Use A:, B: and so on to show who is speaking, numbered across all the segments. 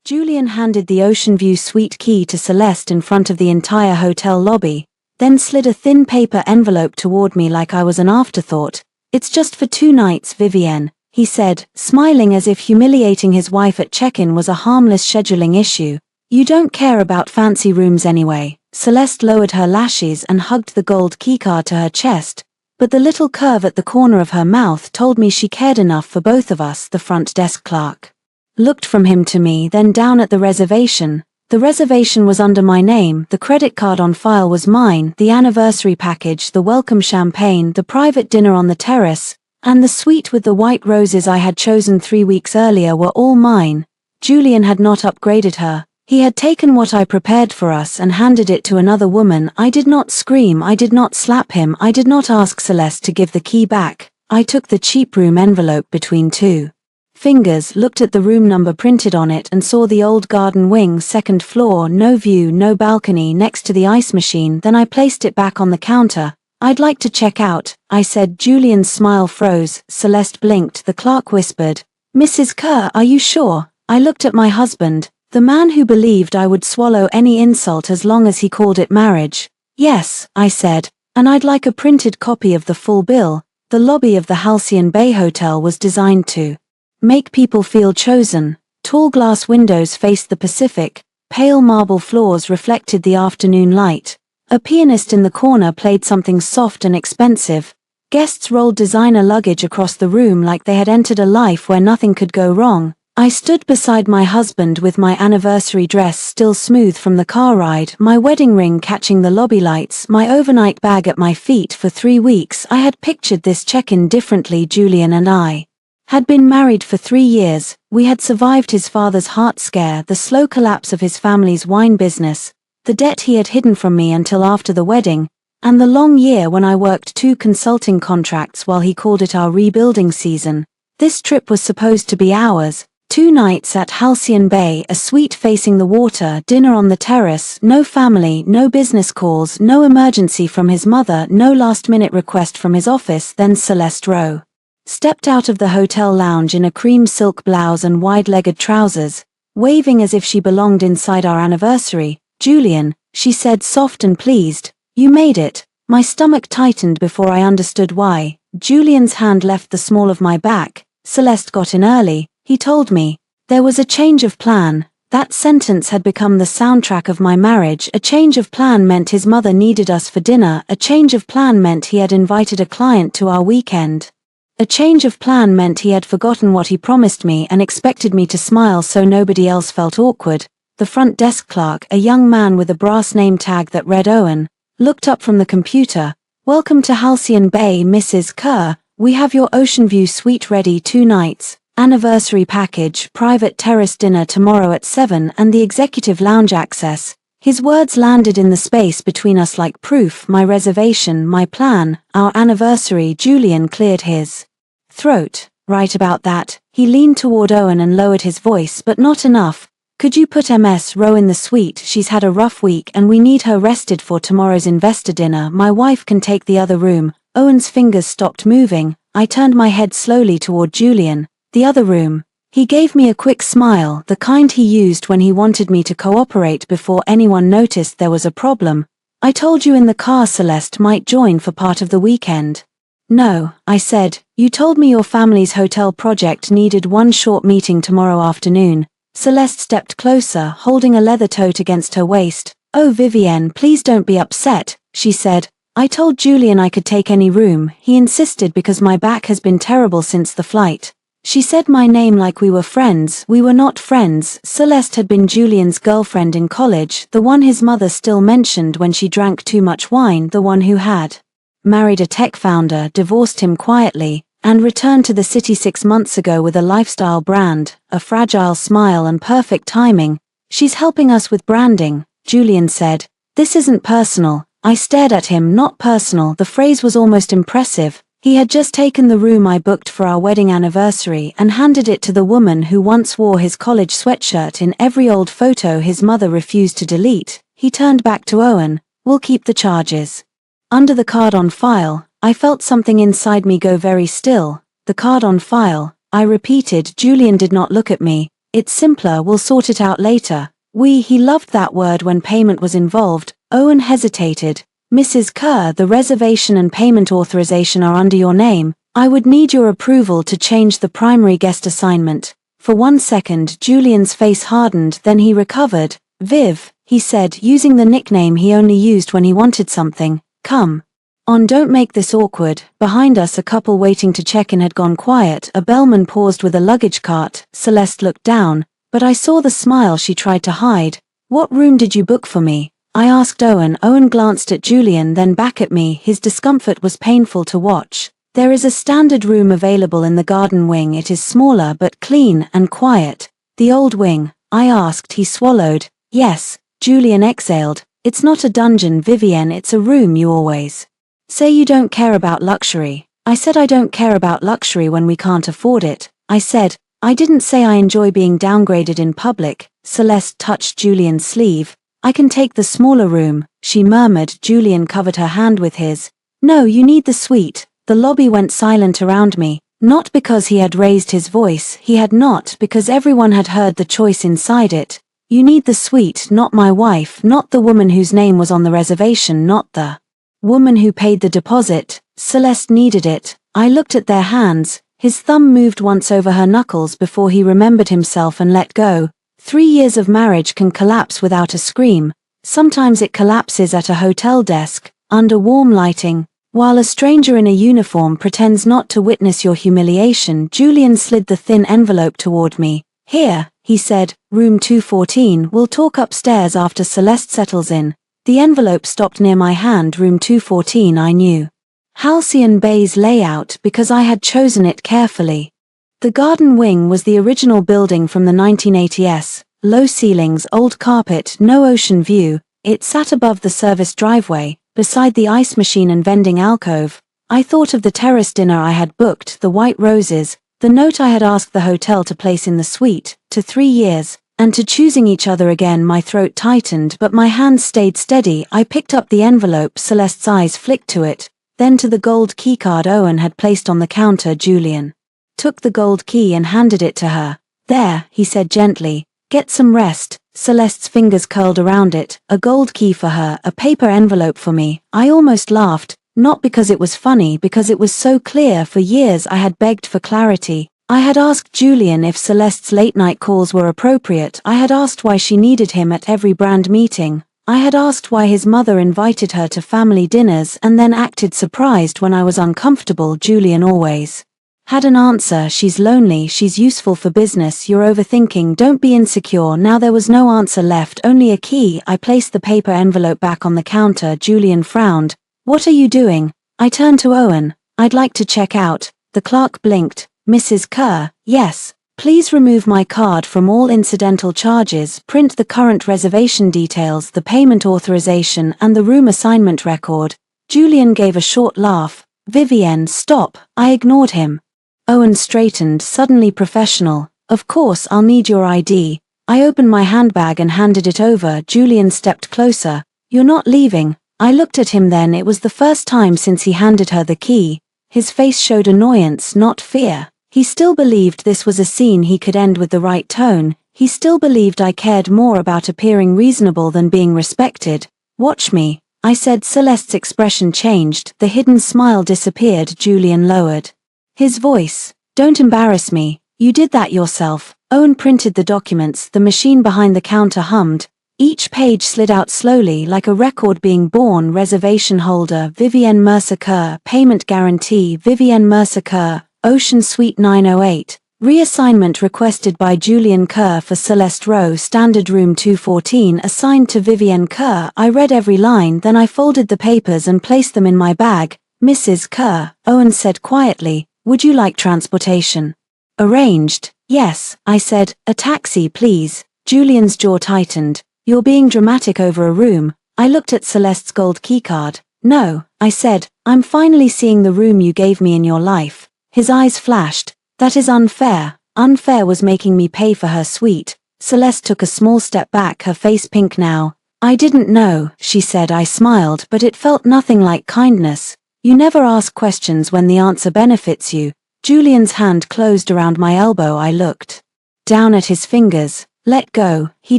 A: Julian handed the Ocean View suite key to Celeste in front of the entire hotel lobby, then slid a thin paper envelope toward me like I was an afterthought. "It's just for 2 nights, Vivienne," he said, smiling as if humiliating his wife at check-in was a harmless scheduling issue. "You don't care about fancy rooms anyway." Celeste lowered her lashes and hugged the gold keycard to her chest, but the little curve at the corner of her mouth told me she cared enough for both of us. The front desk clerk looked from him to me, then down at the reservation. The reservation was under my name, the credit card on file was mine, the anniversary package, the welcome champagne, the private dinner on the terrace, and the suite with the white roses I had chosen 3 weeks earlier were all mine. Julian had not upgraded her. He had taken what I prepared for us and handed it to another woman. I did not scream, I did not slap him, I did not ask Celeste to give the key back. I took the cheap room envelope between 2 fingers, looked at the room number printed on it and saw the old garden wing, 2nd floor, no view, no balcony, next to the ice machine. Then I placed it back on the counter. "I'd like to check out," I said. Julian's smile froze. Celeste blinked. The clerk whispered, "Mrs. Kerr, are you sure?" I looked at my husband, the man who believed I would swallow any insult as long as he called it marriage. "Yes," I said, "and I'd like a printed copy of the full bill." The lobby of the Halcyon Bay Hotel was designed to make people feel chosen. Tall glass windows faced the Pacific, pale marble floors reflected the afternoon light. A pianist in the corner played something soft and expensive. Guests rolled designer luggage across the room like they had entered a life where nothing could go wrong. I stood beside my husband with my anniversary dress still smooth from the car ride, my wedding ring catching the lobby lights, my overnight bag at my feet. For 3 weeks I had pictured this check-in differently. Julian and I had been married for 3 years. We had survived his father's heart scare, the slow collapse of his family's wine business, the debt he had hidden from me until after the wedding, and the long year when I worked 2 consulting contracts while he called it our rebuilding season. This trip was supposed to be ours. 2 nights at Halcyon Bay, a suite facing the water, dinner on the terrace, no family, no business calls, no emergency from his mother, no last-minute request from his office. Then Celeste Rowe stepped out of the hotel lounge in a cream silk blouse and wide-legged trousers, waving as if she belonged inside our anniversary. "Julian," she said, soft and pleased, "you made it." My stomach tightened before I understood why. Julian's hand left the small of my back. "Celeste got in early," he told me. There was a change of plan. That sentence had become the soundtrack of my marriage. A change of plan meant his mother needed us for dinner. A change of plan meant he had invited a client to our weekend. A change of plan meant he had forgotten what he promised me and expected me to smile so nobody else felt awkward. The front desk clerk, a young man with a brass name tag that read Owen, looked up from the computer. "Welcome to Halcyon Bay, Mrs. Kerr. We have your Ocean View suite ready. 2 nights. Anniversary package, private terrace dinner tomorrow at 7 and the executive lounge access." His words landed in the space between us like proof. My reservation, my plan, our anniversary. Julian cleared his throat. "Right about that." He leaned toward Owen and lowered his voice, "but not enough. Could you put Ms. Rowe in the suite? She's had a rough week and we need her rested for tomorrow's investor dinner. My wife can take the other room." Owen's fingers stopped moving. I turned my head slowly toward Julian. "The other room." He gave me a quick smile, the kind he used when he wanted me to cooperate before anyone noticed there was a problem. "I told you in the car Celeste might join for part of the weekend." "No," I said, "you told me your family's hotel project needed one short meeting tomorrow afternoon." Celeste stepped closer, holding a leather tote against her waist. "Oh Vivienne, please don't be upset," she said. "I told Julian I could take any room. He insisted because my back has been terrible since the flight." She said my name like we were friends. We were not friends. Celeste had been Julian's girlfriend in college, the one his mother still mentioned when she drank too much wine, the one who had married a tech founder, divorced him quietly, and returned to the city 6 months ago with a lifestyle brand, a fragile smile and perfect timing. "She's helping us with branding," Julian said. "This isn't personal." I stared at him. "Not personal." The phrase was almost impressive. He had just taken the room I booked for our wedding anniversary and handed it to the woman who once wore his college sweatshirt in every old photo his mother refused to delete. He turned back to Owen. "We'll keep the charges." Under the card on file, I felt something inside me go very still. "The card on file," I repeated. Julian did not look at me. It's simpler, we'll sort it out later. He loved that word when payment was involved. Owen hesitated. Mrs. Kerr, the reservation and payment authorization are under your name. I would need your approval to change the primary guest assignment. For 1 second, Julian's face hardened, then he recovered. Viv, he said, using the nickname he only used when he wanted something. Come on, don't make this awkward. Behind us, a couple waiting to check in had gone quiet. A bellman paused with a luggage cart. Celeste looked down, but I saw the smile she tried to hide. What room did you book for me? I asked Owen. Owen glanced at Julian, then back at me. His discomfort was painful to watch. There is a standard room available in the garden wing. It is smaller but clean and quiet. The old wing? I asked. He swallowed. Yes, Julian exhaled. It's not a dungeon, Vivienne, it's a room you always say you don't care about luxury. I said I don't care about luxury when we can't afford it. I said, I didn't say I enjoy being downgraded in public. Celeste touched Julian's sleeve. I can take the smaller room, she murmured. Julian covered her hand with his. No, you need the suite. The lobby went silent around me. Not because he had raised his voice, he had not, because everyone had heard the choice inside it. You need the suite, not my wife, not the woman whose name was on the reservation, not the woman who paid the deposit. Celeste needed it. I looked at their hands. His thumb moved once over her knuckles before he remembered himself and let go. 3 years of marriage can collapse without a scream. Sometimes it collapses at a hotel desk, under warm lighting, while a stranger in a uniform pretends not to witness your humiliation. Julian slid the thin envelope toward me. Here, he said, room 214, we'll talk upstairs after Celeste settles in. The envelope stopped near my hand. Room 214, I knew Halcyon Bay's layout because I had chosen it carefully. The garden wing was the original building from the 1980s, low ceilings, old carpet, no ocean view. It sat above the service driveway, beside the ice machine and vending alcove. I thought of the terrace dinner I had booked, the white roses, the note I had asked the hotel to place in the suite, to 3 years, and to choosing each other again. My throat tightened, but my hands stayed steady. I picked up the envelope. Celeste's eyes flicked to it, then to the gold keycard Owen had placed on the counter. Julian took the gold key and handed it to her. There, he said gently, get some rest. Celeste's fingers curled around it. A gold key for her, a paper envelope for me. I almost laughed, not because it was funny, because it was so clear. For years I had begged for clarity. I had asked Julian if Celeste's late-night calls were appropriate. I had asked why she needed him at every brand meeting. I had asked why his mother invited her to family dinners and then acted surprised when I was uncomfortable. Julian always had an answer. She's lonely, she's useful for business, you're overthinking, don't be insecure. Now there was no answer left, only a key. I placed the paper envelope back on the counter. Julian frowned. What are you doing? I turned to Owen. I'd like to check out. The clerk blinked. Mrs. Kerr, yes. Please remove my card from all incidental charges, print the current reservation details, the payment authorization, and the room assignment record. Julian gave a short laugh. Vivienne, stop. I ignored him. Owen straightened, suddenly professional. Of course, I'll need your ID. I opened my handbag and handed it over. Julian stepped closer. You're not leaving. I looked at him then. It was the first time since he handed her the key. His face showed annoyance, not fear. He still believed this was a scene he could end with the right tone. He still believed I cared more about appearing reasonable than being respected. Watch me, I said. Celeste's expression changed. The hidden smile disappeared. Julian lowered his voice. Don't embarrass me. You did that yourself. Owen printed the documents. The machine behind the counter hummed. Each page slid out slowly like a record being born. Reservation holder, Vivienne Mercer Kerr. Payment guarantee, Vivienne Mercer Kerr. Ocean Suite 908. Reassignment requested by Julian Kerr for Celeste Row. Standard room 214 assigned to Vivienne Kerr. I read every line, then I folded the papers and placed them in my bag. Mrs. Kerr, Owen said quietly, would you like transportation? Arranged. Yes, I said. A taxi, please. Julian's jaw tightened. You're being dramatic over a room. I looked at Celeste's gold keycard. No, I said, I'm finally seeing the room you gave me in your life. His eyes flashed. That is unfair. Unfair was making me pay for her suite. Celeste took a small step back, her face pink now. I didn't know, she said. I smiled, but it felt nothing like kindness. You never ask questions when the answer benefits you. Julian's hand closed around my elbow. I looked down at his fingers. Let go. He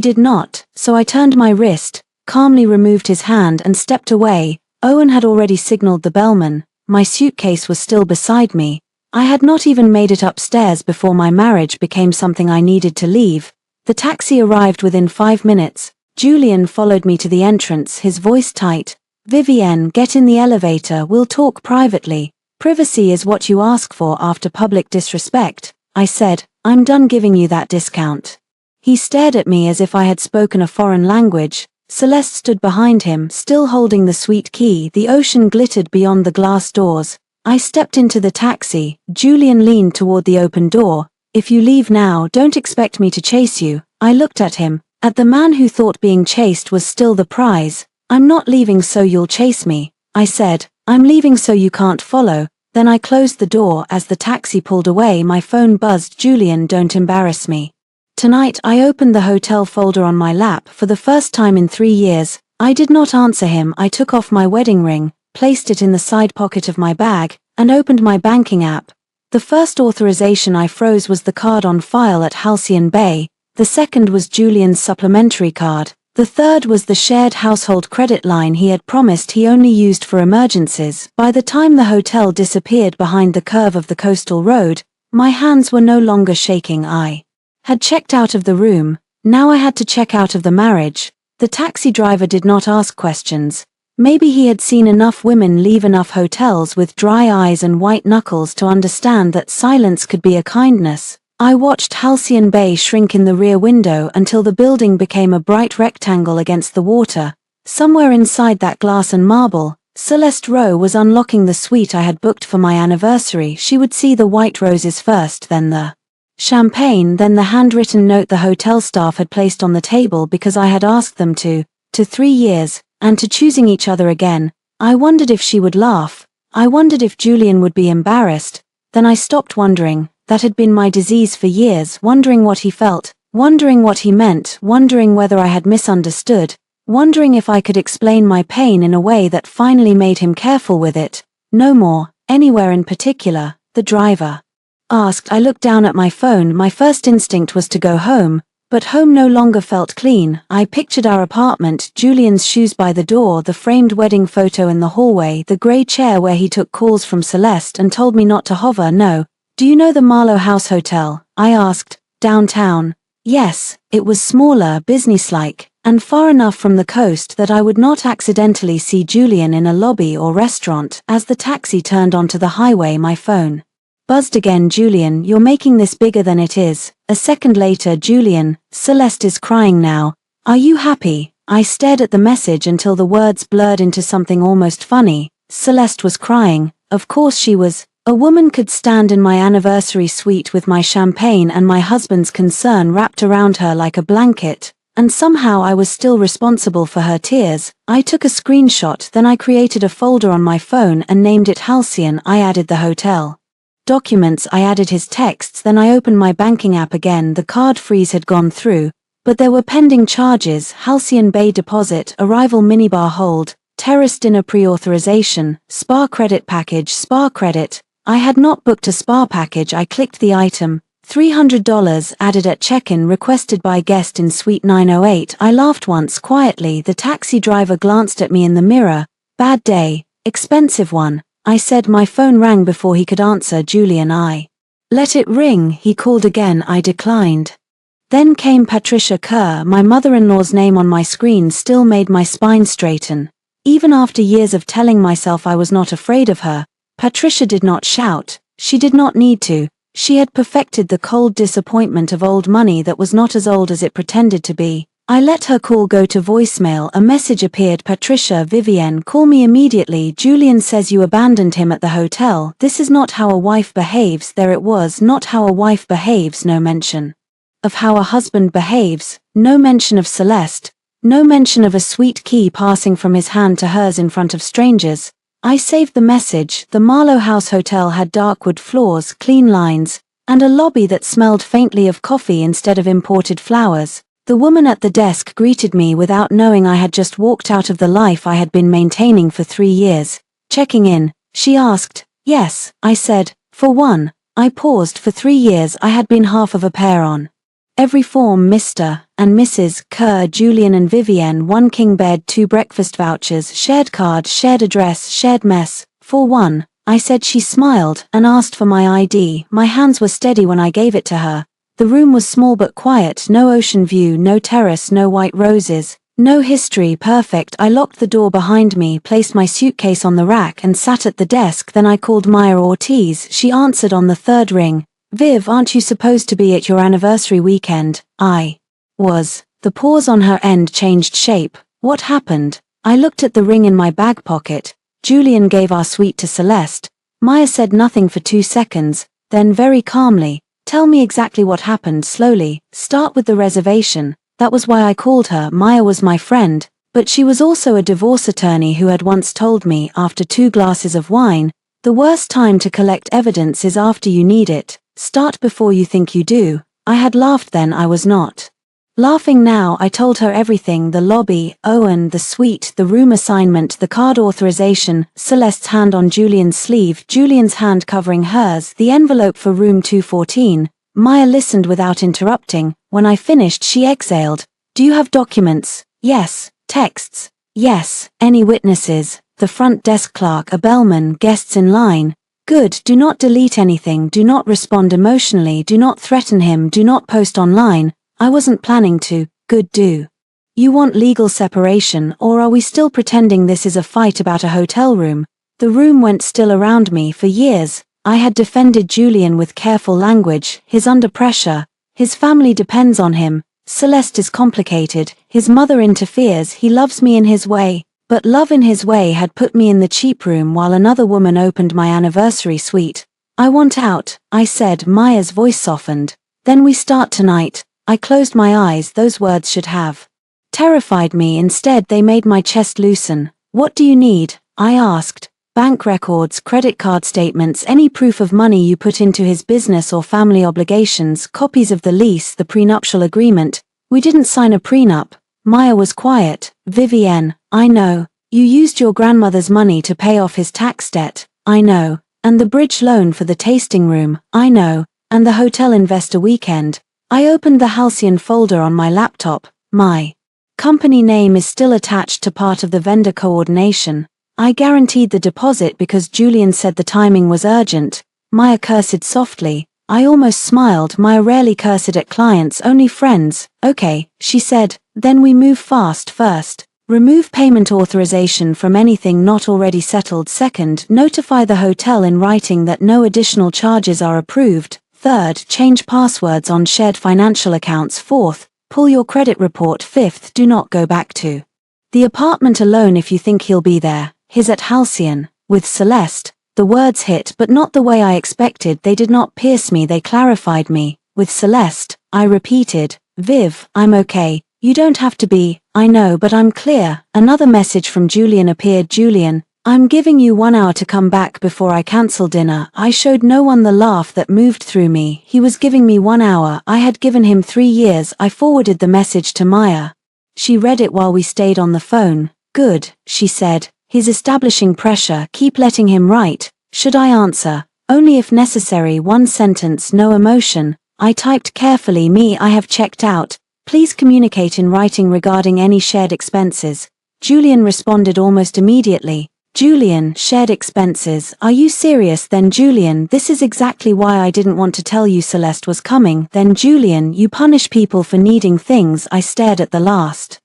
A: did not, so I turned my wrist, calmly removed his hand and stepped away. Owen had already signaled the bellman. My suitcase was still beside me. I had not even made it upstairs before my marriage became something I needed to leave. The taxi arrived within 5 minutes. Julian followed me to the entrance, his voice tight. Vivienne, get in the elevator, we'll talk privately. Privacy is what you ask for after public disrespect, I said. I'm done giving you that discount. He stared at me as if I had spoken a foreign language. Celeste stood behind him, still holding the sweet key. The ocean glittered beyond the glass doors. I stepped into the taxi. Julian leaned toward the open door. If you leave now, don't expect me to chase you. I looked at him, at the man who thought being chased was still the prize. I'm not leaving so you'll chase me, I said. I'm leaving so you can't follow. Then I closed the door. As the taxi pulled away, my phone buzzed. Julian, don't embarrass me. Tonight I opened the hotel folder on my lap for the first time in 3 years. I did not answer him. I took off my wedding ring, placed it in the side pocket of my bag, and opened my banking app. The first authorization I froze was the card on file at Halcyon Bay. The second was Julian's supplementary card. The third was the shared household credit line he had promised he only used for emergencies. By the time the hotel disappeared behind the curve of the coastal road, my hands were no longer shaking. I had checked out of the room. Now I had to check out of the marriage. The taxi driver did not ask questions. Maybe he had seen enough women leave enough hotels with dry eyes and white knuckles to understand that silence could be a kindness. I watched Halcyon Bay shrink in the rear window until the building became a bright rectangle against the water. Somewhere inside that glass and marble, Celeste Rowe was unlocking the suite I had booked for my anniversary. She would see the white roses first, then the champagne, then the handwritten note the hotel staff had placed on the table because I had asked them to 3 years, and to choosing each other again. I wondered if she would laugh. I wondered if Julian would be embarrassed. Then I stopped wondering. That had been my disease for years, wondering what he felt, wondering what he meant, wondering whether I had misunderstood, wondering if I could explain my pain in a way that finally made him careful with it. No more, anywhere in particular, the driver asked. I looked down at my phone. My first instinct was to go home, but home no longer felt clean. I pictured our apartment, Julian's shoes by the door, the framed wedding photo in the hallway, the grey chair where he took calls from Celeste and told me not to hover. No. Do you know the Marlowe House Hotel? I asked. Downtown. Yes, it was smaller, businesslike, and far enough from the coast that I would not accidentally see Julian in a lobby or restaurant. As the taxi turned onto the highway, my phone buzzed again. Julian, you're making this bigger than it is. A second later, Julian, Celeste is crying now. Are you happy? I stared at the message until the words blurred into something almost funny. Celeste was crying. Of course she was. A woman could stand in my anniversary suite with my champagne and my husband's concern wrapped around her like a blanket, and somehow I was still responsible for her tears. I took a screenshot, then I created a folder on my phone and named it Halcyon. I added the hotel documents, I added his texts, then I opened my banking app again. The card freeze had gone through, but there were pending charges: Halcyon Bay deposit, arrival minibar hold, terrace dinner pre-authorization, spa credit package, spa credit. I had not booked a spa package. I clicked the item, $300 added at check-in, requested by guest in suite 908. I laughed once quietly. The taxi driver glanced at me in the mirror. Bad day, expensive one, I said. My phone rang before he could answer. Julian, I let it ring. He called again. I declined. Then came Patricia Kerr. My mother-in-law's name on my screen still made my spine straighten. Even after years of telling myself I was not afraid of her, Patricia did not shout. She did not need to. She had perfected the cold disappointment of old money that was not as old as it pretended to be. I let her call go to voicemail. A message appeared. Patricia, Vivienne, call me immediately. Julian says you abandoned him at the hotel. This is not how a wife behaves. There it was, not how a wife behaves. No mention of how a husband behaves. No mention of Celeste. No mention of a sweet key passing from his hand to hers in front of strangers. I saved the message. The Marlowe House Hotel had dark wood floors, clean lines, and a lobby that smelled faintly of coffee instead of imported flowers. The woman at the desk greeted me without knowing I had just walked out of the life I had been maintaining for 3 years. Checking in, she asked. Yes, I said. For one. I paused. For 3 years I had been half of a pair on. Every form Mr. and Mrs. Kerr, Julian and Vivienne, 1 king bed, 2 breakfast vouchers, shared card, shared address, shared mess, 4-1. I said. She smiled and asked for my ID. My hands were steady when I gave it to her. The room was small but quiet, no ocean view, no terrace, no white roses, no history. Perfect. I locked the door behind me, placed my suitcase on the rack and sat at the desk. Then I called Maya Ortiz. She answered on the 3rd ring. Viv, aren't you supposed to be at your anniversary weekend? I was. The pause on her end changed shape. What happened? I looked at the ring in my back pocket. Julian gave our suite to Celeste. Maya said nothing for 2 seconds, then very calmly, tell me exactly what happened. Slowly, start with the reservation. That was why I called her. Maya was my friend, but she was also a divorce attorney who had once told me, after 2 glasses of wine, the worst time to collect evidence is after you need it. Start before you think you do. I had laughed then. I was not laughing now. I told her everything: the lobby, Owen, the suite, the room assignment, the card authorization, Celeste's hand on Julian's sleeve, Julian's hand covering hers, the envelope for room 214. Maya listened without interrupting. When I finished, she exhaled. Do you have documents? Yes. Texts? Yes. Any witnesses? The front desk clerk, a bellman, guests in line? Good. Do not delete anything. Do not respond emotionally. Do not threaten him. Do not post online. I wasn't planning to. Good. Do you want legal separation, or are we still pretending this is a fight about a hotel room? The room went still around me. For years, I had defended Julian with careful language. He's under pressure. His family depends on him. Celeste is complicated. His mother interferes. He loves me in his way. But love in his way had put me in the cheap room while another woman opened my anniversary suite. I want out, I said. Maya's voice softened. Then we start tonight. I closed my eyes. Those words should have terrified me. Instead, they made my chest loosen. What do you need? I asked. Bank records, credit card statements, any proof of money you put into his business or family obligations, copies of the lease, the prenuptial agreement. We didn't sign a prenup. Maya was quiet. Vivienne, I know. You used your grandmother's money to pay off his tax debt. I know. And the bridge loan for the tasting room. I know. And the hotel investor weekend. I opened the Halcyon folder on my laptop. My company name is still attached to part of the vendor coordination. I guaranteed the deposit because Julian said the timing was urgent. Maya cursed softly. I almost smiled. Maya rarely cursed at clients, only friends. Okay, she said, then we move fast. First, remove payment authorization from anything not already settled. Second, notify the hotel in writing that no additional charges are approved. Third, change passwords on shared financial accounts. Fourth, pull your credit report. Fifth, do not go back to the apartment alone if you think he'll be there. He's at Halcyon with Celeste. The words hit, but not the way I expected. They did not pierce me, they clarified me. With Celeste, I repeated. Viv, I'm okay. You don't have to be. I know, but I'm clear. Another message from Julian appeared. Julian, I'm giving you 1 hour to come back before I cancel dinner. I showed no one the laugh that moved through me. He was giving me 1 hour. I had given him 3 years. I forwarded the message to Maya. She read it while we stayed on the phone. Good, she said. He's establishing pressure. Keep letting him write. Should I answer? Only if necessary. 1 sentence, no emotion. I typed carefully. Me, I have checked out. Please communicate in writing regarding any shared expenses. Julian responded almost immediately. Julian, shared expenses. Are you serious? Then Julian, this is exactly why I didn't want to tell you Celeste was coming. Then Julian, you punish people for needing things. I stared at the last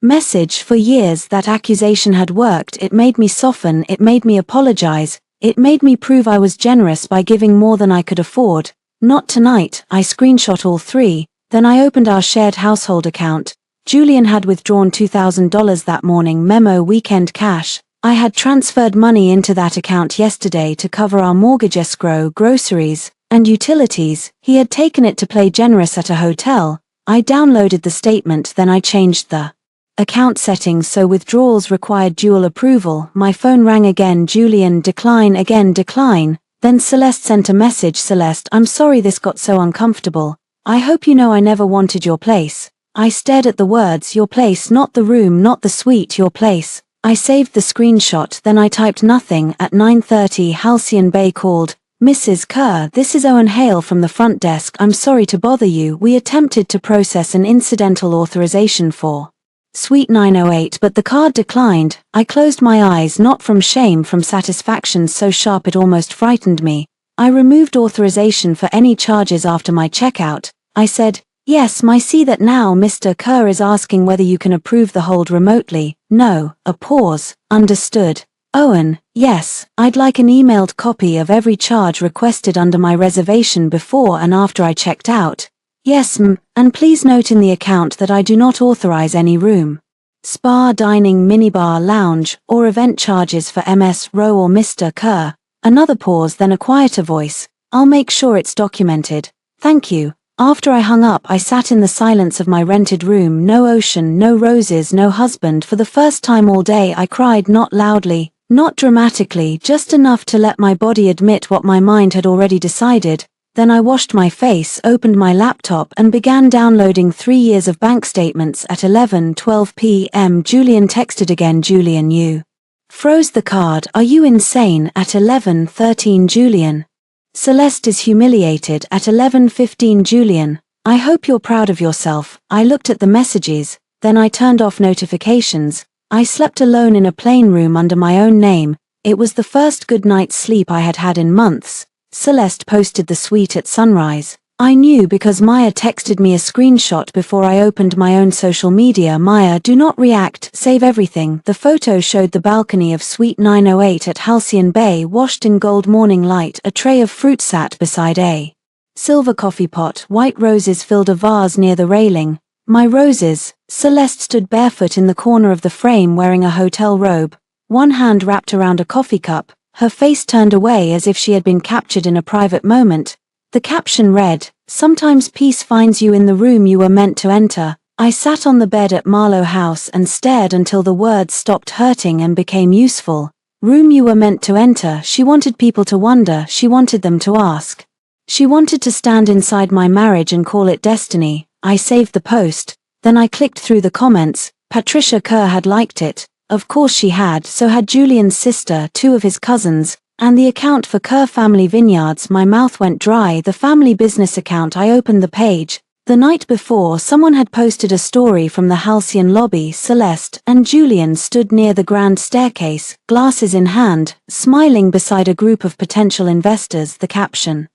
A: message. For years that accusation had worked. It made me soften. It made me apologize. It made me prove I was generous by giving more than I could afford. Not tonight. I screenshot all 3. Then I opened our shared household account. Julian had withdrawn $2,000 that morning. Memo: weekend cash. I had transferred money into that account yesterday to cover our mortgage, escrow, groceries, and utilities. He had taken it to play generous at a hotel. I downloaded the statement. Then I changed the account settings so withdrawals required dual approval. My phone rang again. Julian, decline. Again, decline. Then Celeste sent a message. Celeste, I'm sorry this got so uncomfortable. I hope you know I never wanted your place. I stared at the words, your place, not the room, not the suite, your place. I saved the screenshot. Then I typed nothing. At 9:30, Halcyon Bay called. Mrs. Kerr, this is Owen Hale from the front desk. I'm sorry to bother you. We attempted to process an incidental authorization for Suite 908, but the card declined. I closed my eyes, not from shame, from satisfaction so sharp it almost frightened me. I removed authorization for any charges after my checkout. I said, "Yes, I see that now. Mr. Kerr is asking whether you can approve the hold remotely." No. A pause. Understood. Owen, yes, I'd like an emailed copy of every charge requested under my reservation before and after I checked out. Yes, and please note in the account that I do not authorize any room, spa, dining, minibar, lounge, or event charges for MS Rowe or Mr. Kerr. Another pause, then a quieter voice. I'll make sure it's documented. Thank you. After I hung up, I sat in the silence of my rented room. No ocean, no roses, no husband. For the first time all day I cried, not loudly, not dramatically, just enough to let my body admit what my mind had already decided. Then I washed my face, opened my laptop, and began downloading 3 years of bank statements. At 11:12 p.m. Julian texted again. Julian, you froze the card. Are you insane? At 11:13 Julian. Celeste is humiliated. At 11:15 Julian. I hope you're proud of yourself. I looked at the messages, then I turned off notifications. I slept alone in a plain room under my own name. It was the first good night's sleep I had had in months. Celeste posted the suite at sunrise. I knew because Maya texted me a screenshot before I opened my own social media. Maya, do not react, save everything. The photo showed the balcony of Suite 908 at Halcyon Bay, washed in gold morning light. A tray of fruit sat beside a silver coffee pot. White roses filled a vase near the railing. My roses. Celeste stood barefoot in the corner of the frame wearing a hotel robe, one hand wrapped around a coffee cup, her face turned away as if she had been captured in a private moment. The caption read, "Sometimes peace finds you in the room you were meant to enter." I sat on the bed at Marlowe House and stared until the words stopped hurting and became useful. Room you were meant to enter. She wanted people to wonder, she wanted them to ask. She wanted to stand inside my marriage and call it destiny. I saved the post, then I clicked through the comments. Patricia Kerr had liked it. Of course she had, so had Julian's sister, 2 of his cousins, and the account for Kerr Family Vineyards. My mouth went dry. The family business account. I opened the page. The night before, someone had posted a story from the Halcyon lobby. Celeste and Julian stood near the grand staircase, glasses in hand, smiling beside a group of potential investors. The caption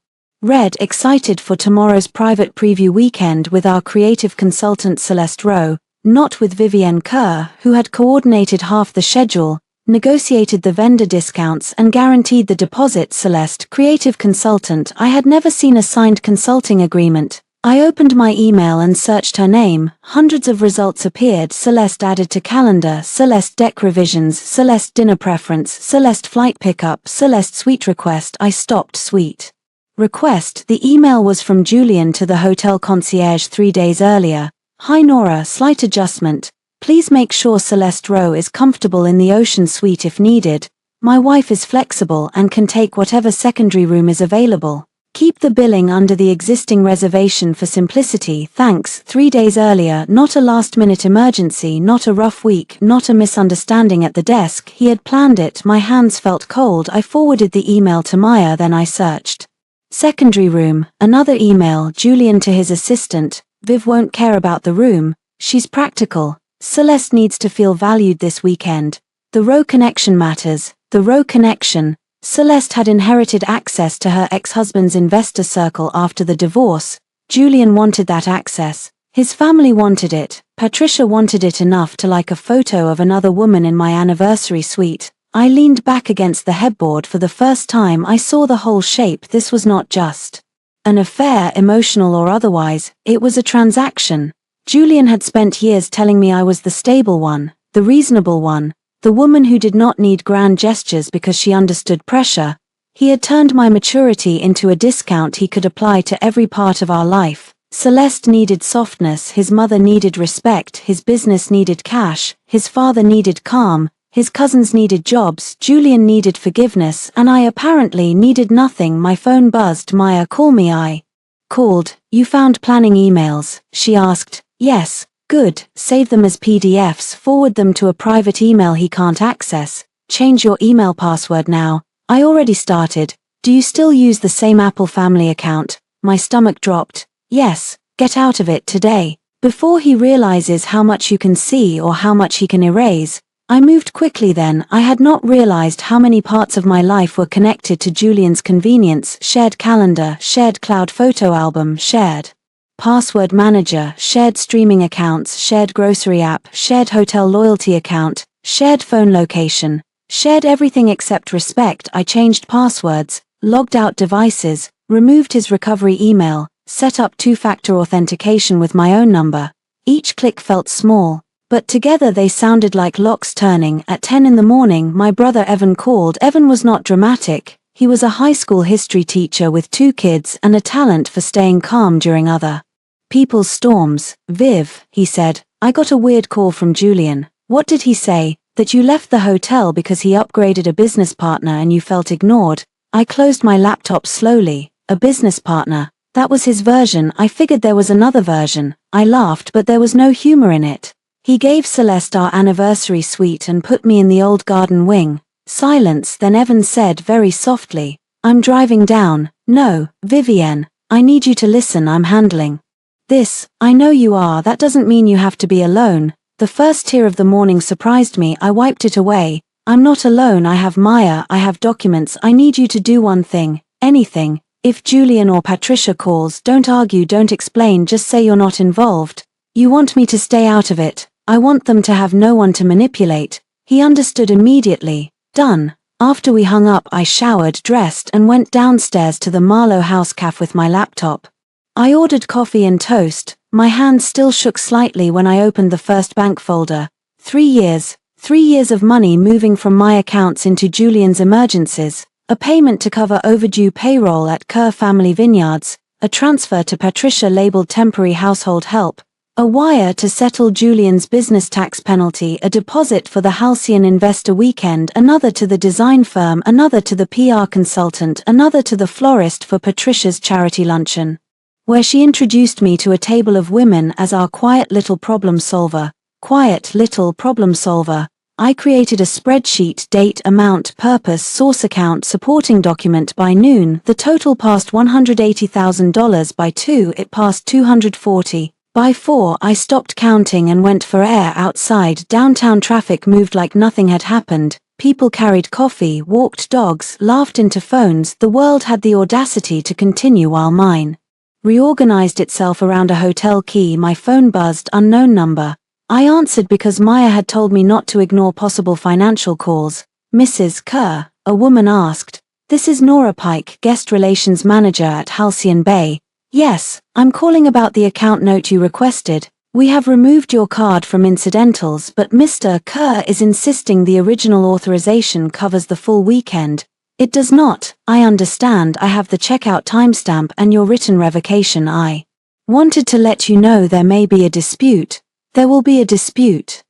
A: read, "Excited for tomorrow's private preview weekend with our creative consultant Celeste Rowe, not with Vivienne Kerr, who had coordinated half the schedule, negotiated the vendor discounts and guaranteed the deposit." Celeste, creative consultant. I had never seen a signed consulting agreement. I opened my email and searched her name. Hundreds of results appeared. Celeste added to calendar, Celeste deck revisions, Celeste dinner preference, Celeste flight pickup, Celeste suite request. I stopped. Suite request. The email was from Julian to the hotel concierge 3 days earlier. "Hi Nora, slight adjustment. Please make sure Celeste Rowe is comfortable in the ocean suite if needed. My wife is flexible and can take whatever secondary room is available. Keep the billing under the existing reservation for simplicity. Thanks." 3 days earlier. Not a last-minute emergency, not a rough week, not a misunderstanding at the desk. He had planned it. My hands felt cold. I forwarded the email to Maya, then I searched secondary room. Another email. Julian to his assistant. "Viv won't care about the room. She's practical. Celeste needs to feel valued this weekend. The Rowe connection matters." The Rowe connection. Celeste had inherited access to her ex-husband's investor circle after the divorce. Julian wanted that access. His family wanted it. Patricia wanted it enough to like a photo of another woman in my anniversary suite. I leaned back against the headboard. For the first time I saw the whole shape. This was not just an affair, emotional or otherwise, it was a transaction. Julian had spent years telling me I was the stable one, the reasonable one, the woman who did not need grand gestures because she understood pressure. He had turned my maturity into a discount he could apply to every part of our life. Celeste needed softness, his mother needed respect, his business needed cash, his father needed calm, his cousins needed jobs, Julian needed forgiveness, and I apparently needed nothing. My phone buzzed. "Maya, call me." I called. "You found planning emails?" she asked. "Yes." "Good. Save them as PDFs, forward them to a private email he can't access. Change your email password now." I already started. Do you still use the same Apple family account? My stomach dropped. Yes, get out of it today. Before he realizes how much you can see or how much he can erase. I moved quickly then. I had not realized how many parts of my life were connected to Julian's convenience: shared calendar, shared cloud photo album, shared password manager, shared streaming accounts, shared grocery app, shared hotel loyalty account, shared phone location, shared everything except respect. I changed passwords, logged out devices, removed his recovery email, set up two-factor authentication with my own number. Each click felt small, but together they sounded like locks turning. At 10 in the morning, my brother Evan called. Evan was not dramatic. He was a high school history teacher with 2 kids and a talent for staying calm during other people's storms. Viv, he said, I got a weird call from Julian. What did he say? That you left the hotel because he upgraded a business partner and you felt ignored. I closed my laptop slowly. A business partner. That was his version. I figured there was another version. I laughed, but there was no humor in it. He gave Celeste our anniversary suite and put me in the old garden wing. Silence. Then Evan said very softly, I'm driving down. No, Vivienne, I need you to listen. I'm handling this. I know you are. That doesn't mean you have to be alone. The first tear of the morning surprised me. I wiped it away. I'm not alone. I have Maya. I have documents. I need you to do one thing. Anything. If Julian or Patricia calls, don't argue, don't explain, just say you're not involved. You want me to stay out of it. I want them to have no one to manipulate. He understood immediately. Done. After we hung up, I showered, dressed, and went downstairs to the Marlowe House Cafe with my laptop. I ordered coffee and toast. My hand still shook slightly when I opened the first bank folder. 3 years. 3 years of money moving from my accounts into Julian's emergencies. A payment to cover overdue payroll at Kerr Family Vineyards. A transfer to Patricia labeled temporary household help. A wire to settle Julian's business tax penalty, a deposit for the Halcyon Investor Weekend, another to the design firm, another to the PR consultant, another to the florist for Patricia's charity luncheon, where she introduced me to a table of women as our quiet little problem solver. Quiet little problem solver. I created a spreadsheet: date, amount, purpose, source account, supporting document. By noon, the total passed $180,000. By 2, it passed $240,000. By 4, I stopped counting and went for air outside. Downtown traffic moved like nothing had happened. People carried coffee, walked dogs, laughed into phones. The world had the audacity to continue while mine reorganized itself around a hotel key. My phone buzzed. Unknown number. I answered because Maya had told me not to ignore possible financial calls. Mrs. Kerr, a woman asked. This is Nora Pike, guest relations manager at Halcyon Bay. Yes, I'm calling about the account note you requested. We have removed your card from incidentals, but Mr. Kerr is insisting the original authorization covers the full weekend. It does not. I understand. I have the checkout timestamp and your written revocation. I wanted to let you know there may be a dispute. There will be a dispute.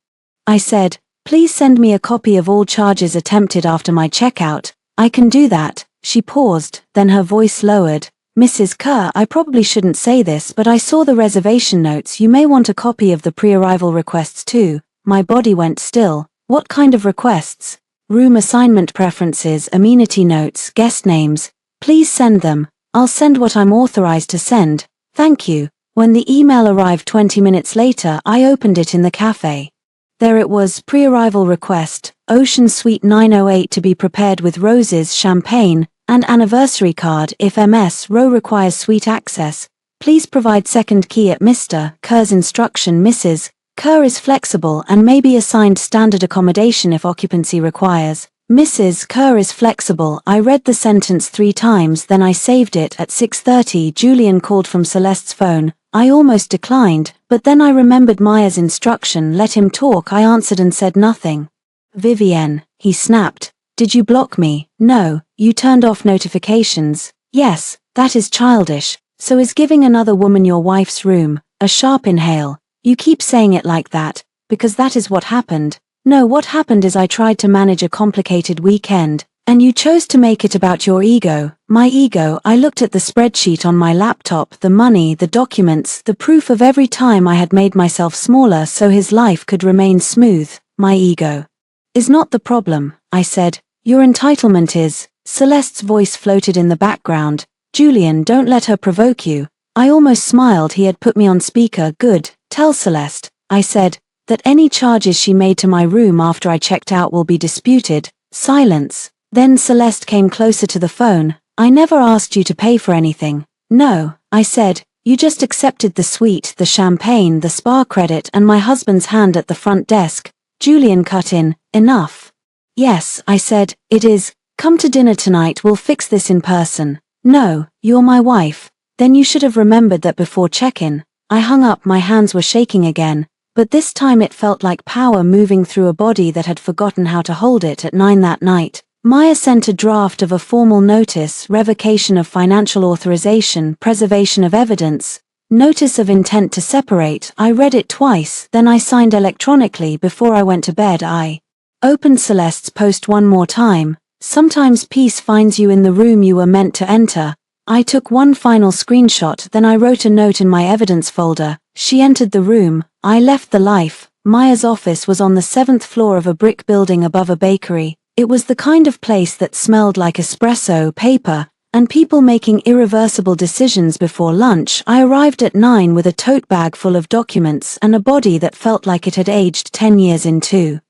A: I said, please send me a copy of all charges attempted after my checkout. I can do that. She paused, then her voice lowered. Mrs. Kerr, I probably shouldn't say this, but I saw the reservation notes. You may want a copy of the pre-arrival requests too. My body went still. What kind of requests? Room assignment preferences, amenity notes, guest names. Please send them. I'll send what I'm authorized to send. Thank you. When the email arrived 20 minutes later, I opened it in the cafe. There it was: pre-arrival request, Ocean Suite 908 to be prepared with roses, champagne, and anniversary card. If MS row requires suite access, please provide second key at Mr. Kerr's instruction. Mrs. Kerr is flexible and may be assigned standard accommodation if occupancy requires. Mrs. Kerr is flexible. I read the sentence 3 times, then I saved it. At 6:30, Julian called from Celeste's phone. I almost declined, but then I remembered Maya's instruction: let him talk. I answered and said nothing. Vivienne, he snapped. Did you block me? No. You turned off notifications? Yes. That is childish. So is giving another woman your wife's room. A sharp inhale. You keep saying it like that, because that is what happened. No, what happened is I tried to manage a complicated weekend, and you chose to make it about your ego. My ego. I looked at the spreadsheet on my laptop, the money, the documents, the proof of every time I had made myself smaller so his life could remain smooth. My ego is not the problem, I said. Your entitlement is. Celeste's voice floated in the background. Julian, don't let her provoke you. I almost smiled. He had put me on speaker. Good, tell Celeste, I said, that any charges she made to my room after I checked out will be disputed. Silence. Then Celeste came closer to the phone. I never asked you to pay for anything. No, I said, you just accepted the suite, the champagne, the spa credit and my husband's hand at the front desk. Julian cut in. Enough. Yes, I said, it is. Come to dinner tonight, we'll fix this in person. No, you're my wife. Then you should have remembered that before check-in. I hung up, my hands were shaking again, but this time it felt like power moving through a body that had forgotten how to hold it. At 9 that night, Maya sent a draft of a formal notice, revocation of financial authorization, preservation of evidence, notice of intent to separate. I read it twice, then I signed electronically before I went to bed. I opened Celeste's post one more time. Sometimes peace finds you in the room you were meant to enter. I took one final screenshot, then I wrote a note in my evidence folder. She entered the room. I left the life. Maya's office was on the 7th floor of a brick building above a bakery. It was the kind of place that smelled like espresso, paper, and people making irreversible decisions before lunch. I arrived at 9 with a tote bag full of documents and a body that felt like it had aged 10 years in 2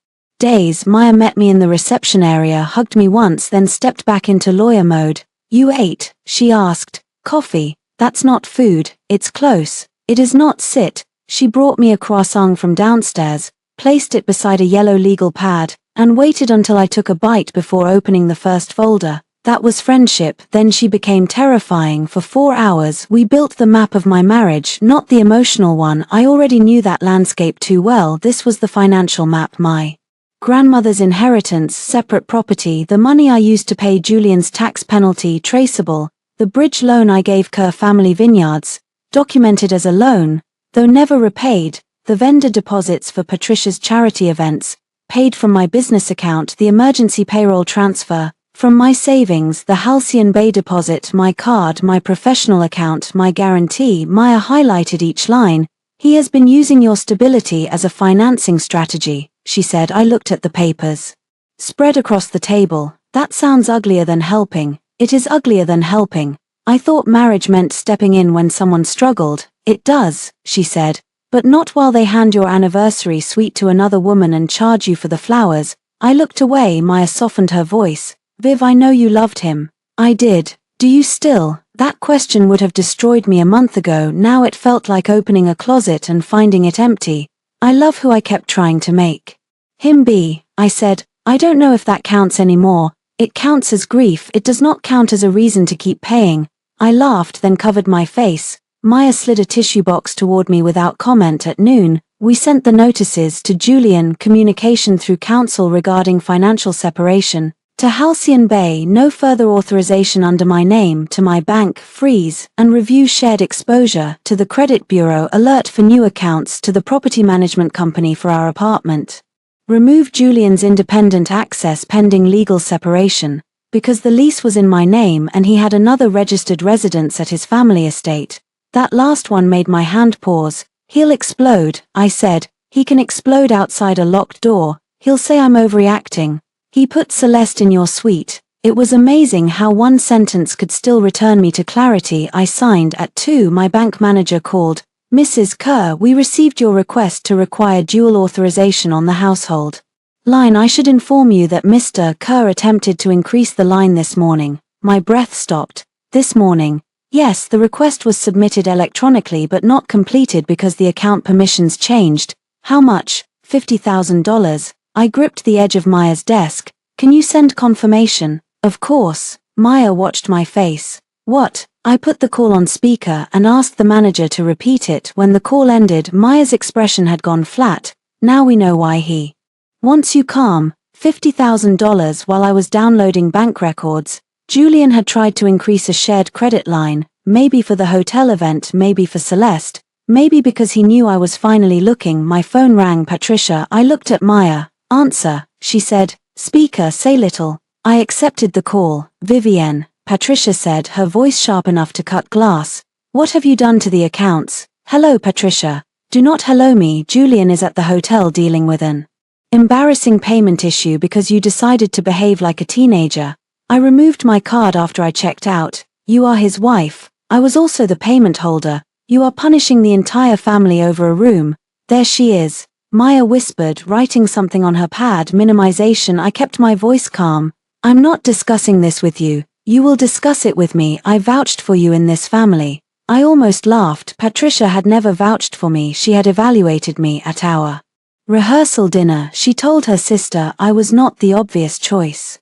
A: days. Maya met me in the reception area, hugged me once, then stepped back into lawyer mode. You ate? She asked. Coffee. That's not food. It's close. It is not. Sit. She brought me a croissant from downstairs, placed it beside a yellow legal pad, and waited until I took a bite before opening the first folder. That was friendship. Then she became terrifying. For 4 hours we built the map of my marriage, not the emotional one. I already knew that landscape too well. This was the financial map. My grandmother's inheritance, separate property, the money I used to pay Julian's tax penalty, traceable, the bridge loan I gave Kerr Family Vineyards, documented as a loan, though never repaid, the vendor deposits for Patricia's charity events, paid from my business account, the emergency payroll transfer, from my savings, the Halcyon Bay deposit, my card, my professional account, my guarantee. Maya highlighted each line. He has been using your stability as a financing strategy, she said. I looked at the papers spread across the table. That sounds uglier than helping. It is uglier than helping. I thought marriage meant stepping in when someone struggled. It does, she said, but not while they hand your anniversary suite to another woman and charge you for the flowers. I looked away. Maya softened her voice. Viv, I know you loved him. I did. Do you still? That question would have destroyed me a month ago. Now it felt like opening a closet and finding it empty. I love who I kept trying to make him be, I said. I don't know if that counts anymore. It counts as grief. It does not count as a reason to keep paying. I laughed, then covered my face. Maya slid a tissue box toward me without comment. At noon, we sent the notices to Julian, communication through counsel regarding financial separation, to Halcyon Bay, no further authorization under my name, to my bank, freeze, and review shared exposure, to the credit bureau, alert for new accounts, to the property management company for our apartment. Remove Julian's independent access pending legal separation, because the lease was in my name and he had another registered residence at his family estate. That last one made my hand pause. He'll explode, I said. He can explode outside a locked door. He'll say I'm overreacting. He put Celeste in your suite. It was amazing how one sentence could still return me to clarity. I signed. At 2, my bank manager called. Mrs. Kerr, we received your request to require dual authorization on the household line. I should inform you that Mr. Kerr attempted to increase the line this morning. My breath stopped. This morning? Yes, the request was submitted electronically but not completed because the account permissions changed. How much? $50,000. I gripped the edge of Maya's desk. Can you send confirmation? Of course. Maya watched my face. What? I put the call on speaker and asked the manager to repeat it. When the call ended, Maya's expression had gone flat. Now we know why he wants you. Calm. $50,000. While I was downloading bank records, Julian had tried to increase a shared credit line, maybe for the hotel event, maybe for Celeste, maybe because he knew I was finally looking. My phone rang. Patricia. I looked at Maya. Answer, she said. Speaker, say little. I accepted the call. Vivienne, Patricia said, her voice sharp enough to cut glass. What have you done to the accounts? Hello, Patricia. Do not hello me. Julian is at the hotel dealing with an embarrassing payment issue because you decided to behave like a teenager. I removed my card after I checked out. You are his wife. I was also the payment holder. You are punishing the entire family over a room. There she is. Maya whispered, writing something on her pad. Minimization. I kept my voice calm. I'm not discussing this with you. You will discuss it with me. I vouched for you in this family. I almost laughed. Patricia had never vouched for me. She had evaluated me at our rehearsal dinner. She told her sister I was not the obvious choice.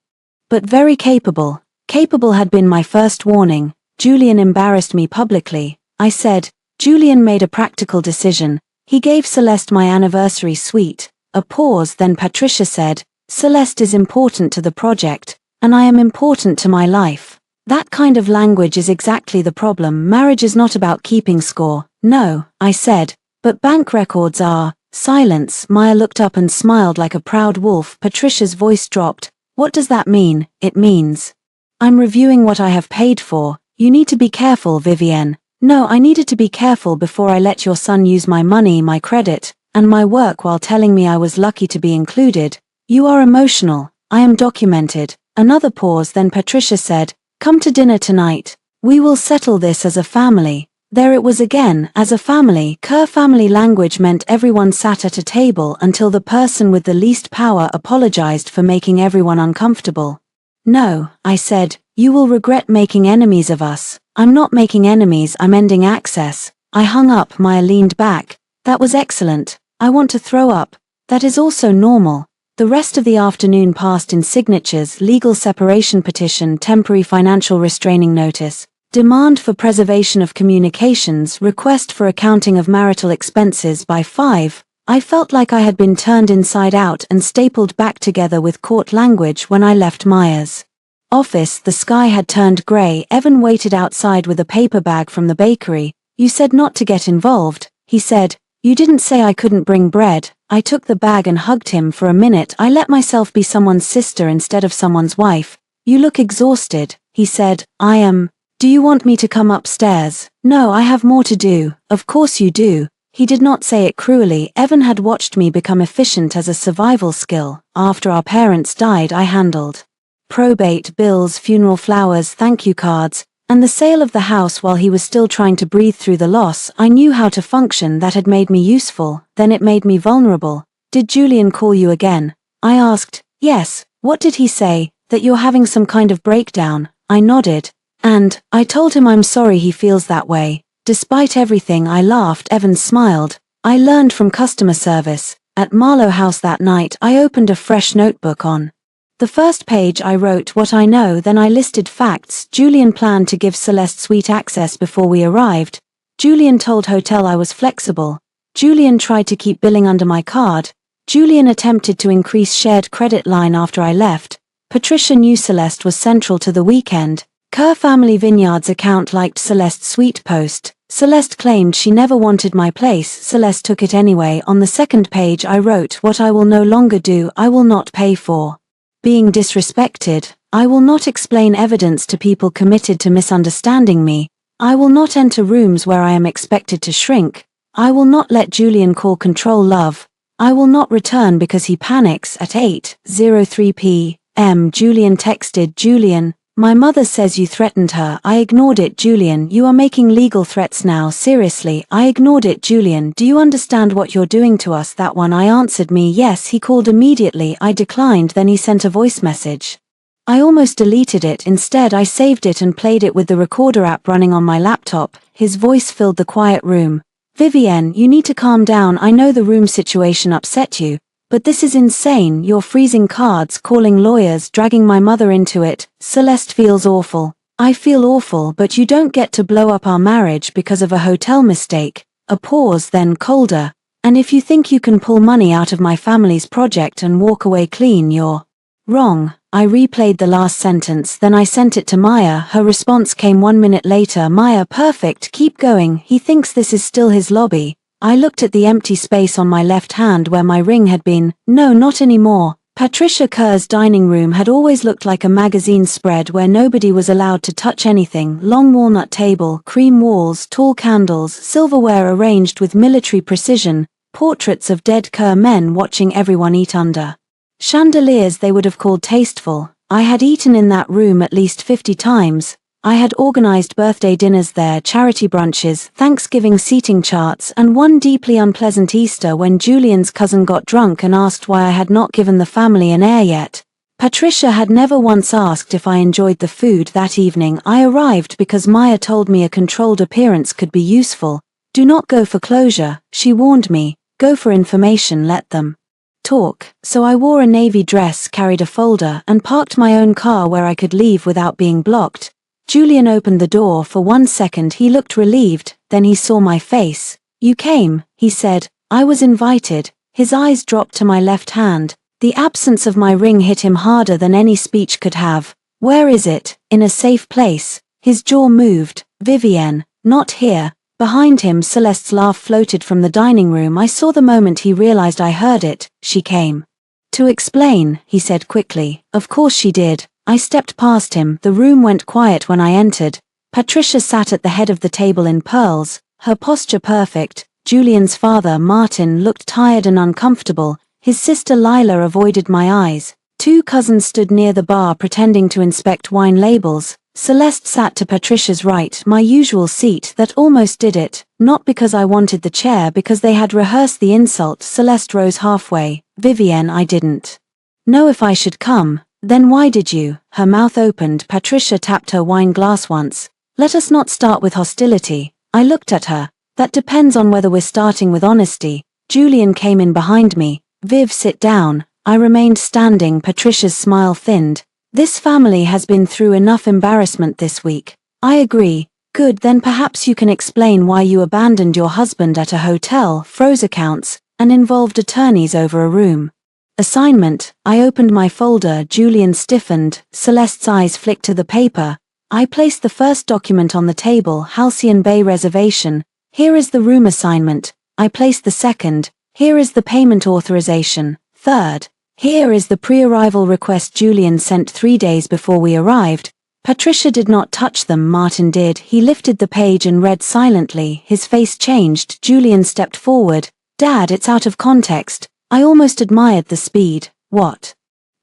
A: But very capable. Capable had been my first warning. Julian embarrassed me publicly. I said, Julian made a practical decision. He gave Celeste my anniversary suite. A pause, then Patricia said, Celeste is important to the project, and I am important to my life. That kind of language is exactly the problem. Marriage is not about keeping score. No, I said, but bank records are. Silence. Maya looked up and smiled like a proud wolf. Patricia's voice dropped. What does that mean? It means I'm reviewing what I have paid for. You need to be careful, Vivienne. No, I needed to be careful before I let your son use my money, my credit, and my work while telling me I was lucky to be included. You are emotional. I am documented. Another pause, then Patricia said, Come to dinner tonight. We will settle this as a family. There it was again, as a family. Kerr family language meant everyone sat at a table until the person with the least power apologized for making everyone uncomfortable. No, I said, you will regret making enemies of us. I'm not making enemies, I'm ending access. I hung up. Maya leaned back. That was excellent. I want to throw up. That is also normal. The rest of the afternoon passed in signatures, legal separation petition, temporary financial restraining notice, demand for preservation of communications, request for accounting of marital expenses by 5. I felt like I had been turned inside out and stapled back together with court language when I left Maya's office. The sky had turned grey. Evan waited outside with a paper bag from the bakery. You said not to get involved, he said. You didn't say I couldn't bring bread. I took the bag and hugged him for a minute. I let myself be someone's sister instead of someone's wife. You look exhausted, he said. I am. Do you want me to come upstairs? No, I have more to do. Of course you do. He did not say it cruelly. Evan had watched me become efficient as a survival skill. After our parents died, I handled probate, bills, funeral flowers, thank you cards, and the sale of the house while he was still trying to breathe through the loss. I knew how to function. That had made me useful, then it made me vulnerable. Did Julian call you again? I asked. Yes. What did he say? That you're having some kind of breakdown. I nodded. And I told him I'm sorry he feels that way. Despite everything, I laughed. Evan smiled. I learned from customer service. At Marlowe House that night, I opened a fresh notebook. On the first page I wrote what I know, then I listed facts. Julian planned to give Celeste suite access before we arrived. Julian told hotel I was flexible. Julian tried to keep billing under my card. Julian attempted to increase shared credit line after I left. Patricia knew Celeste was central to the weekend. Kerr Family Vineyards account liked Celeste's suite post. Celeste claimed she never wanted my place. Celeste took it anyway. On the second page I wrote what I will no longer do. I will not pay for being disrespected. I will not explain evidence to people committed to misunderstanding me. I will not enter rooms where I am expected to shrink. I will not let Julian call control love. I will not return because he panics. At 8:03 p.m. Julian texted. Julian, my mother says you threatened her. I ignored it. Julian, you are making legal threats now. Seriously, I ignored it. Julian, do you understand what you're doing to us? That one. I answered me. Yes. He called immediately. I declined. Then he sent a voice message. I almost deleted it. Instead, I saved it and played it with the recorder app running on my laptop. His voice filled the quiet room. Vivienne, you need to calm down. I know the room situation upset you. But this is insane. You're freezing cards, calling lawyers, dragging my mother into it. Celeste feels awful. I feel awful, but you don't get to blow up our marriage because of a hotel mistake. A pause, then colder. And if you think you can pull money out of my family's project and walk away clean, you're wrong. I replayed the last sentence, then I sent it to Maya. Her response came 1 minute later. Maya, perfect, keep going. He thinks this is still his lobby. I looked at the empty space on my left hand where my ring had been. No, not anymore. Patricia Kerr's dining room had always looked like a magazine spread where nobody was allowed to touch anything. Long walnut table, cream walls, tall candles, silverware arranged with military precision, portraits of dead Kerr men watching everyone eat under chandeliers they would have called tasteful. I had eaten in that room at least 50 times. I had organized birthday dinners there, charity brunches, Thanksgiving seating charts, and one deeply unpleasant Easter when Julian's cousin got drunk and asked why I had not given the family an heir yet. Patricia had never once asked if I enjoyed the food that evening. I arrived because Maya told me a controlled appearance could be useful. Do not go for closure, she warned me. Go for information, let them talk. So I wore a navy dress, carried a folder, and parked my own car where I could leave without being blocked. Julian opened the door. For 1 second he looked relieved, then he saw my face. You came, he said. I was invited. His eyes dropped to my left hand. The absence of my ring hit him harder than any speech could have. Where is it? In a safe place. His jaw moved. Vivienne, not here. Behind him, Celeste's laugh floated from the dining room. I saw the moment he realized I heard it. She came to explain, he said quickly. Of course she did. I stepped past him. The room went quiet when I entered. Patricia sat at the head of the table in pearls, her posture perfect. Julian's father, Martin, looked tired and uncomfortable. His sister Lila avoided my eyes. 2 cousins stood near the bar pretending to inspect wine labels. Celeste sat to Patricia's right, my usual seat. That almost did it. Not because I wanted the chair, because they had rehearsed the insult. Celeste rose halfway. Vivienne, I didn't know if I should come. Then why did you? Her mouth opened. Patricia tapped her wine glass once. Let us not start with hostility. I looked at her. That depends on whether we're starting with honesty. Julian came in behind me. Viv, sit down. I remained standing. Patricia's smile thinned. This family has been through enough embarrassment this week. I agree. Good, then perhaps you can explain why you abandoned your husband at a hotel, froze accounts, and involved attorneys over a room assignment. I opened my folder. Julian stiffened. Celeste's eyes flicked to the paper. I placed the first document on the table, Halcyon Bay Reservation. Here is the room assignment. I placed the second. Here is the payment authorization. Third. Here is the pre-arrival request Julian sent 3 days before we arrived. Patricia did not touch them. Martin did. He lifted the page and read silently. His face changed. Julian stepped forward. Dad, it's out of context. I almost admired the speed. What?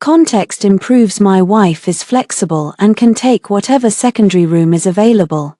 A: Context improves. My wife is flexible and can take whatever secondary room is available.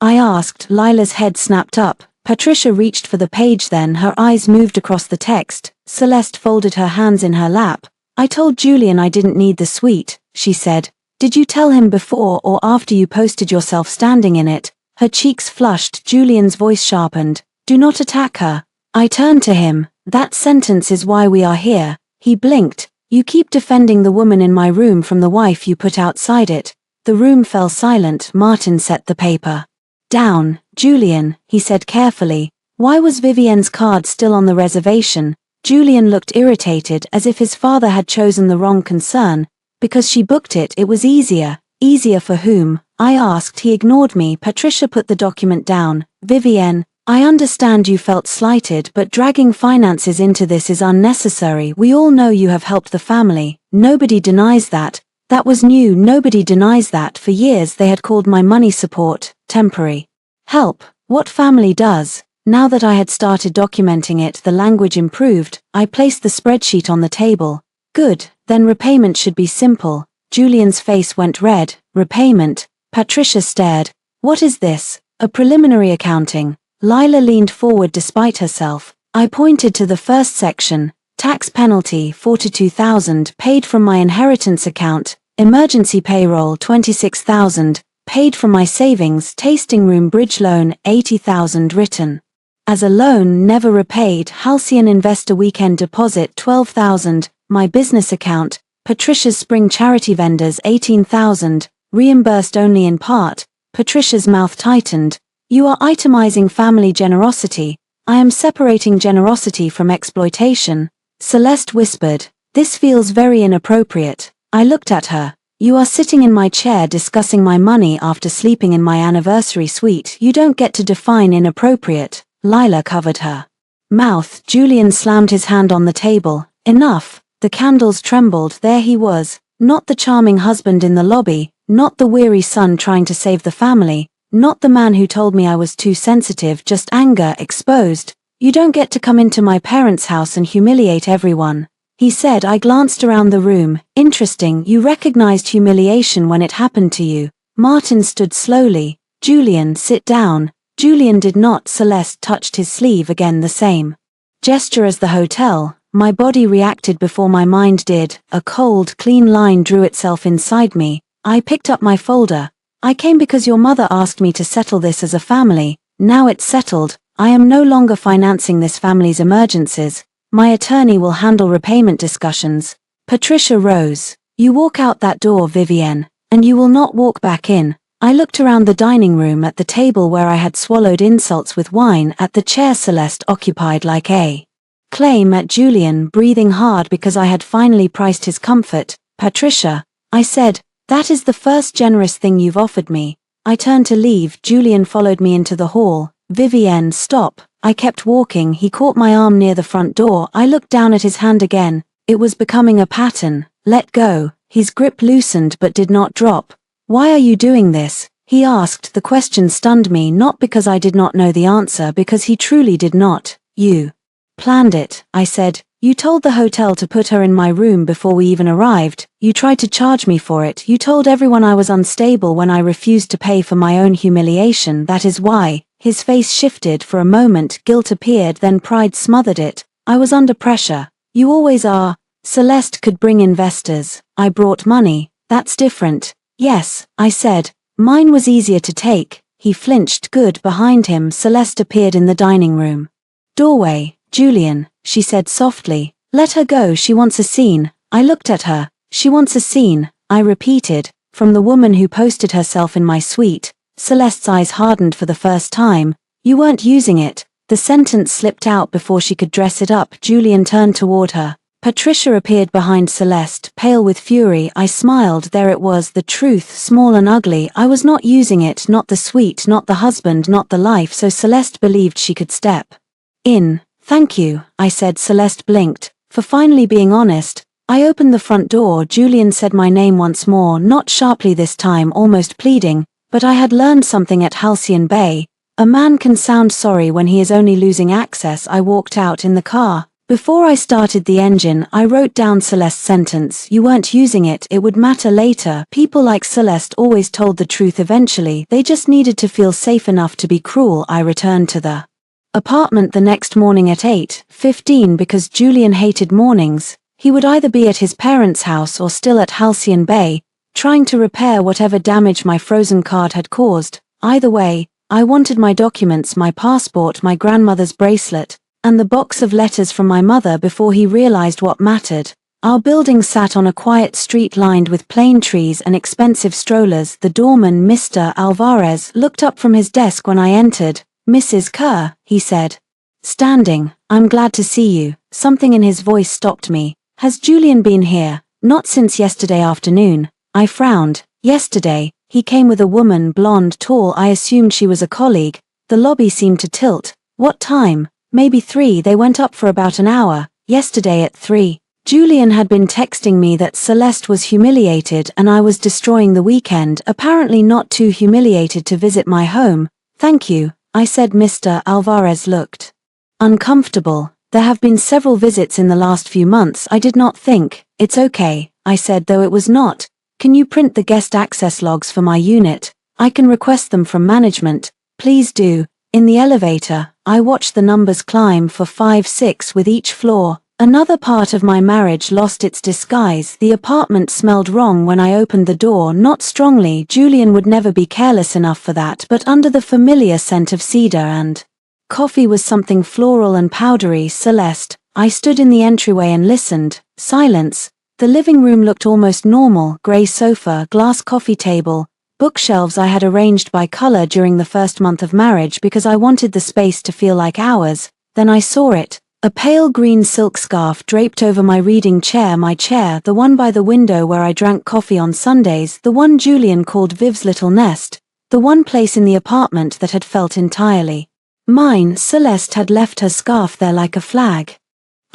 A: I asked. Lila's head snapped up. Patricia reached for the page, then her eyes moved across the text. Celeste folded her hands in her lap. I told Julian I didn't need the suite, she said. Did you tell him before or after you posted yourself standing in it? Her cheeks flushed. Julian's voice sharpened. Do not attack her. I turned to him. That sentence is why we are here. He blinked. You keep defending the woman in my room from the wife you put outside it. The room fell silent. Martin set the paper down. Julian, he said carefully. Why was Vivienne's card still on the reservation? Julian looked irritated, as if his father had chosen the wrong concern. Because she booked it, it was easier. Easier for whom? I asked. He ignored me. Patricia put the document down. Vivienne, I understand you felt slighted, but dragging finances into this is unnecessary. We all know you have helped the family. Nobody denies that. That was new. Nobody denies that. For years they had called my money support temporary help. What family does? Now that I had started documenting it, the language improved. I placed the spreadsheet on the table. Good, then repayment should be simple. Julian's face went red. Repayment? Patricia stared. What is this? A preliminary accounting. Lila leaned forward despite herself. I pointed to the first section. Tax penalty, $42,000, paid from my inheritance account. Emergency payroll, $26,000, paid from my savings. Tasting room bridge loan, $80,000, written as a loan, never repaid. Halcyon investor weekend deposit, $12,000. My business account. Patricia's spring charity vendors, $18,000, reimbursed only in part. Patricia's mouth tightened. You are itemizing family generosity. I am separating generosity from exploitation. Celeste whispered. This feels very inappropriate. I looked at her. You are sitting in my chair discussing my money after sleeping in my anniversary suite. You don't get to define inappropriate. Lila covered her mouth. Julian slammed his hand on the table. Enough. The candles trembled. There he was. Not the charming husband in the lobby. Not the weary son trying to save the family. Not the man who told me I was too sensitive. Just anger exposed. You don't get to come into my parents' house and humiliate everyone. he said. I glanced around the room. Interesting, you recognized humiliation when it happened to you. Martin stood slowly. Julian, sit down. Julian did not. Celeste touched his sleeve again, the same gesture as the hotel. My body reacted before my mind did. A cold, clean line drew itself inside me. I picked up my folder. I came because your mother asked me to settle this as a family. Now it's settled. I am no longer financing this family's emergencies. My attorney will handle repayment discussions. Patricia rose. You walk out that door, Vivienne, and you will not walk back in. I looked around the dining room, at the table where I had swallowed insults with wine, at the chair Celeste occupied like a claim, at Julian, breathing hard because I had finally priced his comfort. Patricia, I said, that is the first generous thing you've offered me. I turned to leave. Julian followed me into the hall. Vivienne, stop. I kept walking. He caught my arm near the front door. I looked down at his hand again. It was becoming a pattern. Let go. His grip loosened but did not drop. Why are you doing this? He asked. The question stunned me, not because I did not know the answer, because he truly did not. You planned it, I said. You told the hotel to put her in my room before we even arrived. You tried to charge me for it. You told everyone I was unstable when I refused to pay for my own humiliation. That is why. His face shifted for a moment. Guilt appeared, then pride smothered it. I was under pressure. You always are. Celeste could bring investors. I brought money. That's different. Yes, I said. Mine was easier to take. He flinched. Good. Behind him, Celeste appeared in the dining room doorway. Julian, she said softly. Let her go. She wants a scene. I looked at her. She wants a scene, I repeated. From the woman who posted herself in my suite. Celeste's eyes hardened for the first time. You weren't using it. The sentence slipped out before she could dress it up. Julian turned toward her. Patricia appeared behind Celeste, pale with fury. I smiled. There it was, the truth, small and ugly. I was not using it, not the suite, not the husband, not the life, so Celeste believed she could step in. Thank you, I said. Celeste blinked. For finally being honest. I opened the front door. Julian said my name once more, not sharply this time, almost pleading, but I had learned something at Halcyon Bay. A man can sound sorry when he is only losing access. I walked out in the car. Before I started the engine, I wrote down Celeste's sentence. You weren't using it, it would matter later. People like Celeste always told the truth eventually. They just needed to feel safe enough to be cruel. I returned to the apartment the next morning at 8:15 because Julian hated mornings. He would either be at his parents' house or still at Halcyon Bay, trying to repair whatever damage my frozen card had caused. Either way, I wanted my documents, my passport, my grandmother's bracelet, and the box of letters from my mother before he realized what mattered. Our building sat on a quiet street lined with plane trees and expensive strollers. The doorman, Mr. Alvarez, looked up from his desk when I entered. Mrs. Kerr, he said. Standing. I'm glad to see you. Something in his voice stopped me. Has Julian been here? Not since yesterday afternoon. I frowned. Yesterday, he came with a woman, blonde, tall. I assumed she was a colleague. The lobby seemed to tilt. What time? Maybe 3. They went up for about an hour. Yesterday at 3. Julian had been texting me that Celeste was humiliated and I was destroying the weekend, apparently not too humiliated to visit my home. Thank you, I said. Mr. Alvarez looked uncomfortable. There have been several visits in the last few months. I did not think. It's okay, I said, though it was not. Can you print the guest access logs for my unit? I can request them from management. Please do. In the elevator, I watched the numbers climb for 5, 6 with each floor. Another part of my marriage lost its disguise. The apartment smelled wrong when I opened the door, not strongly. Julian would never be careless enough for that, but under the familiar scent of cedar and coffee was something floral and powdery. Celeste. I stood in the entryway and listened. Silence. The living room looked almost normal. Grey sofa, glass coffee table, bookshelves I had arranged by color during the first month of marriage because I wanted the space to feel like ours. Then I saw it. A pale green silk scarf draped over my reading chair, my chair, the one by the window where I drank coffee on Sundays, the one Julian called Viv's little nest, the one place in the apartment that had felt entirely mine. Celeste had left her scarf there like a flag.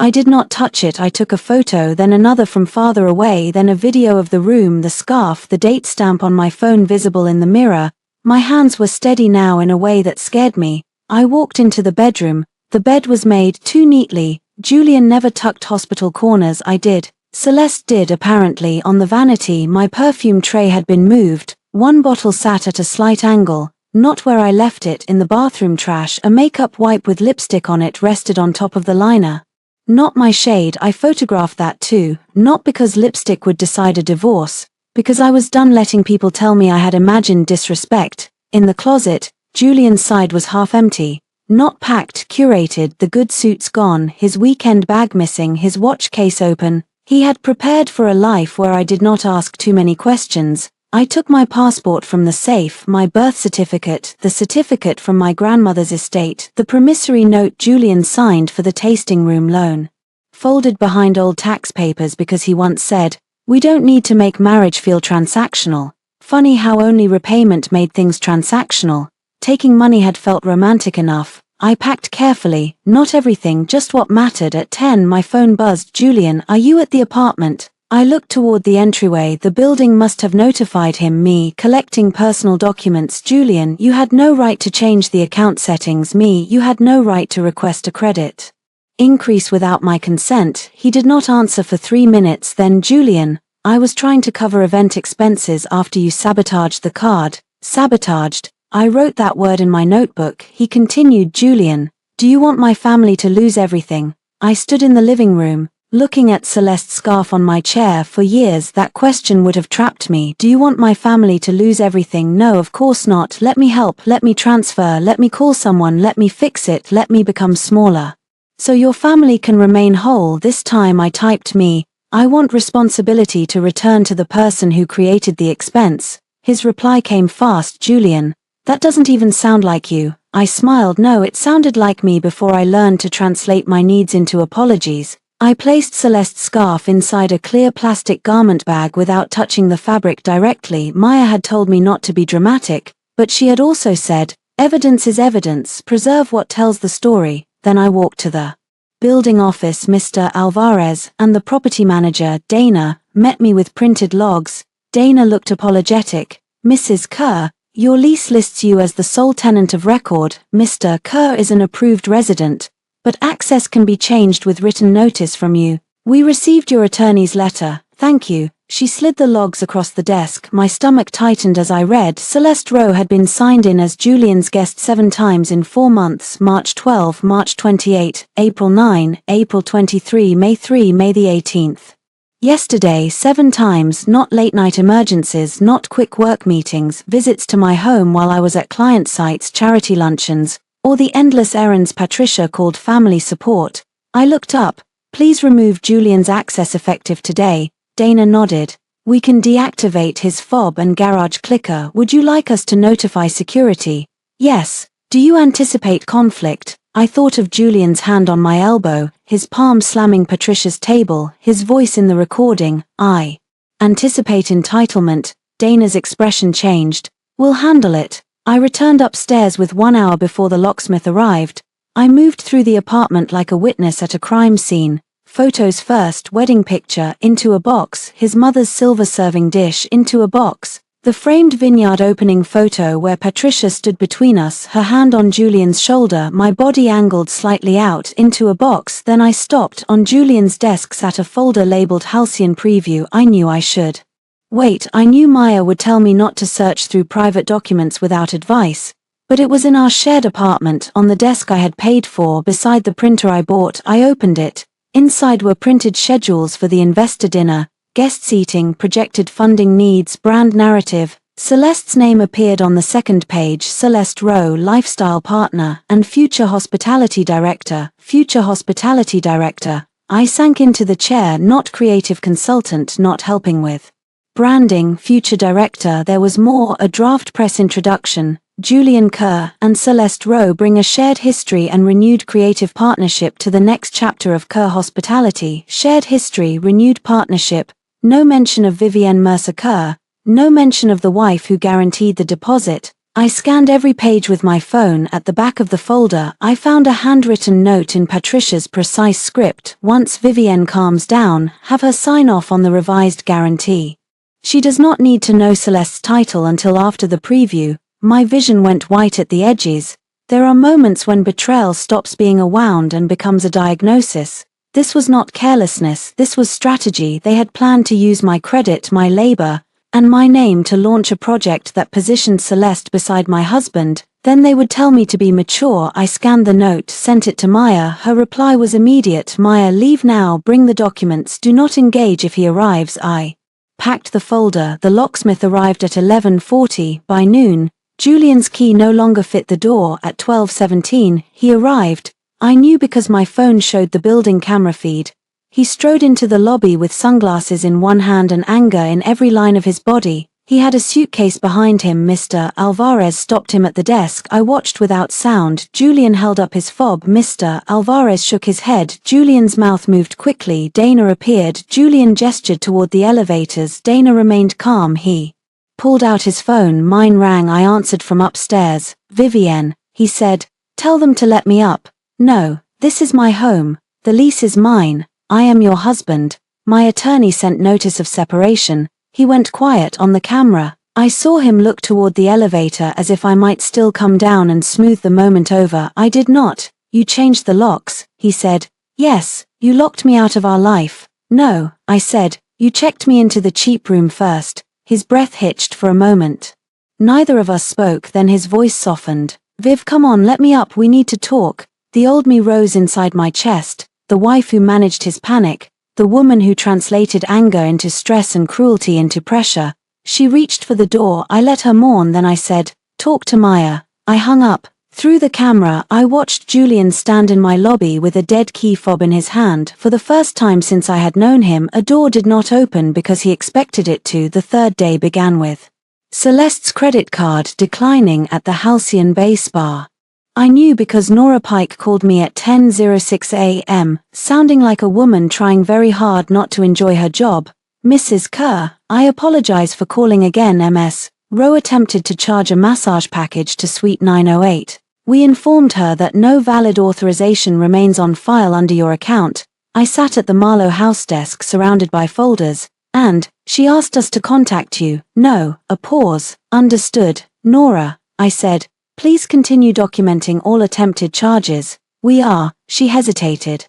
A: I did not touch it. I took a photo, then another from farther away, then a video of the room, the scarf, the date stamp on my phone visible in the mirror. My hands were steady now in a way that scared me. I walked into the bedroom. The bed was made too neatly, Julian never tucked hospital corners. I did. Celeste did apparently. On the vanity my perfume tray had been moved, one bottle sat at a slight angle, not where I left it, in the bathroom trash. A makeup wipe with lipstick on it rested on top of the liner. Not my shade. I photographed that too, not because lipstick would decide a divorce, because I was done letting people tell me I had imagined disrespect. In the closet, Julian's side was half empty. Not packed, curated, the good suits gone, his weekend bag missing, his watch case open. He had prepared for a life where I did not ask too many questions. I took my passport from the safe, my birth certificate, the certificate from my grandmother's estate, the promissory note Julian signed for the tasting room loan. Folded behind old tax papers because he once said, "We don't need to make marriage feel transactional." Funny how only repayment made things transactional. Taking money had felt romantic enough. I packed carefully, not everything, just what mattered. At 10 my phone buzzed. "Julian, are you at the apartment?" I looked toward the entryway. The building must have notified him. "Me, collecting personal documents." "Julian, you had no right to change the account settings." "Me, you had no right to request a credit increase without my consent." He did not answer for 3 minutes. Then, "Julian, I was trying to cover event expenses after you sabotaged the card." Sabotaged? I wrote that word in my notebook. He continued, "Julian, do you want my family to lose everything?" I stood in the living room, looking at Celeste's scarf on my chair. For years that question would have trapped me. "Do you want my family to lose everything?" "No, of course not. Let me help, let me transfer, let me call someone, let me fix it, let me become smaller, so your family can remain whole." This time I typed, "Me, I want responsibility to return to the person who created the expense." His reply came fast, "Julian, that doesn't even sound like you." I smiled. No, it sounded like me before I learned to translate my needs into apologies. I placed Celeste's scarf inside a clear plastic garment bag without touching the fabric directly. Maya had told me not to be dramatic, but she had also said, "Evidence is evidence, preserve what tells the story." Then I walked to the building office. Mr. Alvarez and the property manager, Dana, met me with printed logs. Dana looked apologetic. "Mrs. Kerr, your lease lists you as the sole tenant of record. Mr. Kerr is an approved resident, but access can be changed with written notice from you. We received your attorney's letter. Thank you." She slid the logs across the desk. My stomach tightened as I read. Celeste Rowe had been signed in as Julian's guest 7 times in 4 months. March 12, March 28, April 9, April 23, May 3, May the 18th. Yesterday 7 times, not late-night emergencies, not quick work meetings, visits to my home while I was at client sites, charity luncheons, or the endless errands Patricia called family support. I looked up. "Please remove Julian's access effective today." Dana nodded. "We can deactivate his fob and garage clicker. Would you like us to notify security?" "Yes." "Do you anticipate conflict?" I thought of Julian's hand on my elbow, his palm slamming Patricia's table, his voice in the recording. "I anticipate entitlement." Dana's expression changed. "We'll handle it." I returned upstairs with 1 hour before the locksmith arrived. I moved through the apartment like a witness at a crime scene. Photos first, wedding picture, into a box, his mother's silver serving dish, into a box. The framed vineyard opening photo where Patricia stood between us, her hand on Julian's shoulder, my body angled slightly out, into a box. Then I stopped. On Julian's desk sat a folder labeled Halcyon Preview. I knew I should wait. I knew Maya would tell me not to search through private documents without advice. But it was in our shared apartment, on the desk I had paid for, beside the printer I bought. I opened it. Inside were printed schedules for the investor dinner, guest seating, projected funding needs, brand narrative. Celeste's name appeared on the second page. Celeste Rowe, lifestyle partner, and future hospitality director. Future hospitality director. I sank into the chair. Not creative consultant, not helping with branding. Future director. There was more. A draft press introduction. Julian Kerr and Celeste Rowe bring a shared history and renewed creative partnership to the next chapter of Kerr Hospitality. Shared history, renewed partnership. No mention of Vivienne Mercer Kerr. No mention of the wife who guaranteed the deposit. I scanned every page with my phone. At the back of the folder, I found a handwritten note in Patricia's precise script. "Once Vivienne calms down, have her sign off on the revised guarantee. She does not need to know Celeste's title until after the preview." My vision went white at the edges. There are moments when betrayal stops being a wound and becomes a diagnosis. This was not carelessness, this was strategy. They had planned to use my credit, my labor, and my name to launch a project that positioned Celeste beside my husband. Then they would tell me to be mature. I scanned the note, sent it to Maya. Her reply was immediate. Maya, leave now, bring the documents, do not engage if he arrives. I packed the folder. The locksmith arrived at 11:40. By noon, Julian's key no longer fit the door. At 12:17, he arrived. I knew because my phone showed the building camera feed. He strode into the lobby with sunglasses in one hand and anger in every line of his body. He had a suitcase behind him. Mr. Alvarez stopped him at the desk. I watched without sound. Julian held up his fob. Mr. Alvarez shook his head. Julian's mouth moved quickly. Dana appeared. Julian gestured toward the elevators. Dana remained calm. He pulled out his phone. Mine rang. I answered from upstairs. Vivienne, he said, tell them to let me up. No, this is my home. The lease is mine. I am your husband. My attorney sent notice of separation. He went quiet on the camera. I saw him look toward the elevator as if I might still come down and smooth the moment over. I did not. You changed the locks, he said. Yes, you locked me out of our life. No, I said, you checked me into the cheap room first. His breath hitched for a moment. Neither of us spoke, then his voice softened. Viv, come on, let me up, we need to talk. The old me rose inside my chest. The wife who managed his panic, the woman who translated anger into stress and cruelty into pressure. She reached for the door. I let her mourn, then I said, talk to Maya. I hung up. Through the camera, I watched Julian stand in my lobby with a dead key fob in his hand. For the first time since I had known him, a door did not open because he expected it to. The third day began with Celeste's credit card declining at the Halcyon Bay Spa. I knew because Nora Pike called me at 10:06 a.m., sounding like a woman trying very hard not to enjoy her job. Mrs. Kerr, I apologize for calling again. Ms. Rowe attempted to charge a massage package to Suite 908. We informed her that no valid authorization remains on file under your account. I sat at the Marlowe house desk surrounded by folders, and she asked us to contact you. No, a pause. Understood. Nora, I said. Please continue documenting all attempted charges. We are. She hesitated.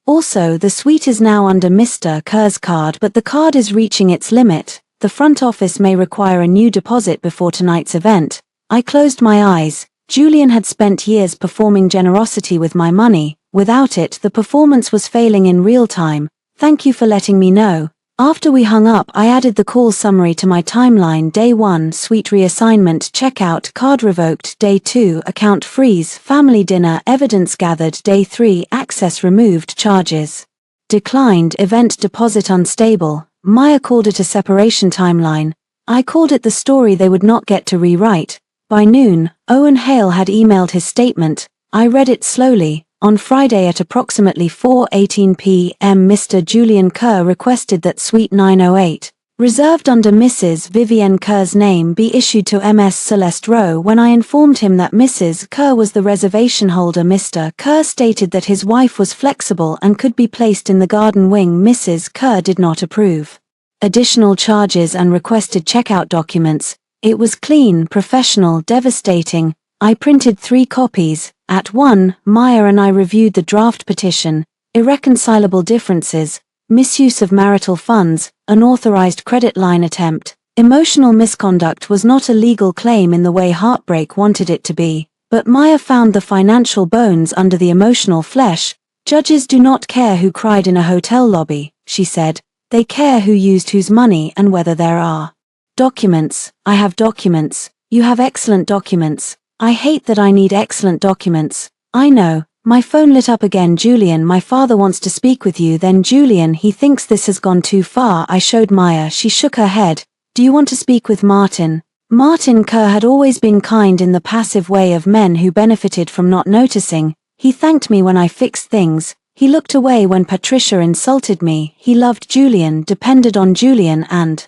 A: Also, the suite is now under Mr. Kerr's card, but the card is reaching its limit. The front office may require a new deposit before tonight's event. I closed my eyes. Julian had spent years performing generosity with my money. Without it, the performance was failing in real time. Thank you for letting me know. After we hung up, I added the call summary to my timeline. Day 1, suite reassignment, checkout, card revoked. Day 2, account freeze, family dinner, evidence gathered. Day 3, access removed, charges declined, event deposit unstable. Maya called it a separation timeline. I called it the story they would not get to rewrite. By noon, Owen Hale had emailed his statement. I read it slowly. On Friday at approximately 4:18 p.m. Mr. Julian Kerr requested that Suite 908, reserved under Mrs. Vivienne Kerr's name, be issued to Ms. Celeste Rowe. When I informed him that Mrs. Kerr was the reservation holder, Mr. Kerr stated that his wife was flexible and could be placed in the garden wing. Mrs. Kerr did not approve additional charges and requested checkout documents. It was clean, professional, devastating. I printed 3 copies. At 1, Maya and I reviewed the draft petition, irreconcilable differences, misuse of marital funds, unauthorized credit line attempt. Emotional misconduct was not a legal claim in the way Heartbreak wanted it to be, but Maya found the financial bones under the emotional flesh. Judges do not care who cried in a hotel lobby, she said. They care who used whose money and whether there are documents. I have documents. You have excellent documents. I hate that I need excellent documents. I know. My phone lit up again. Julian, my father wants to speak with you. Then Julian, he thinks this has gone too far. I showed Maya. She shook her head. Do you want to speak with Martin? Martin Kerr had always been kind in the passive way of men who benefited from not noticing. He thanked me when I fixed things. He looked away when Patricia insulted me. He loved Julian, depended on Julian, and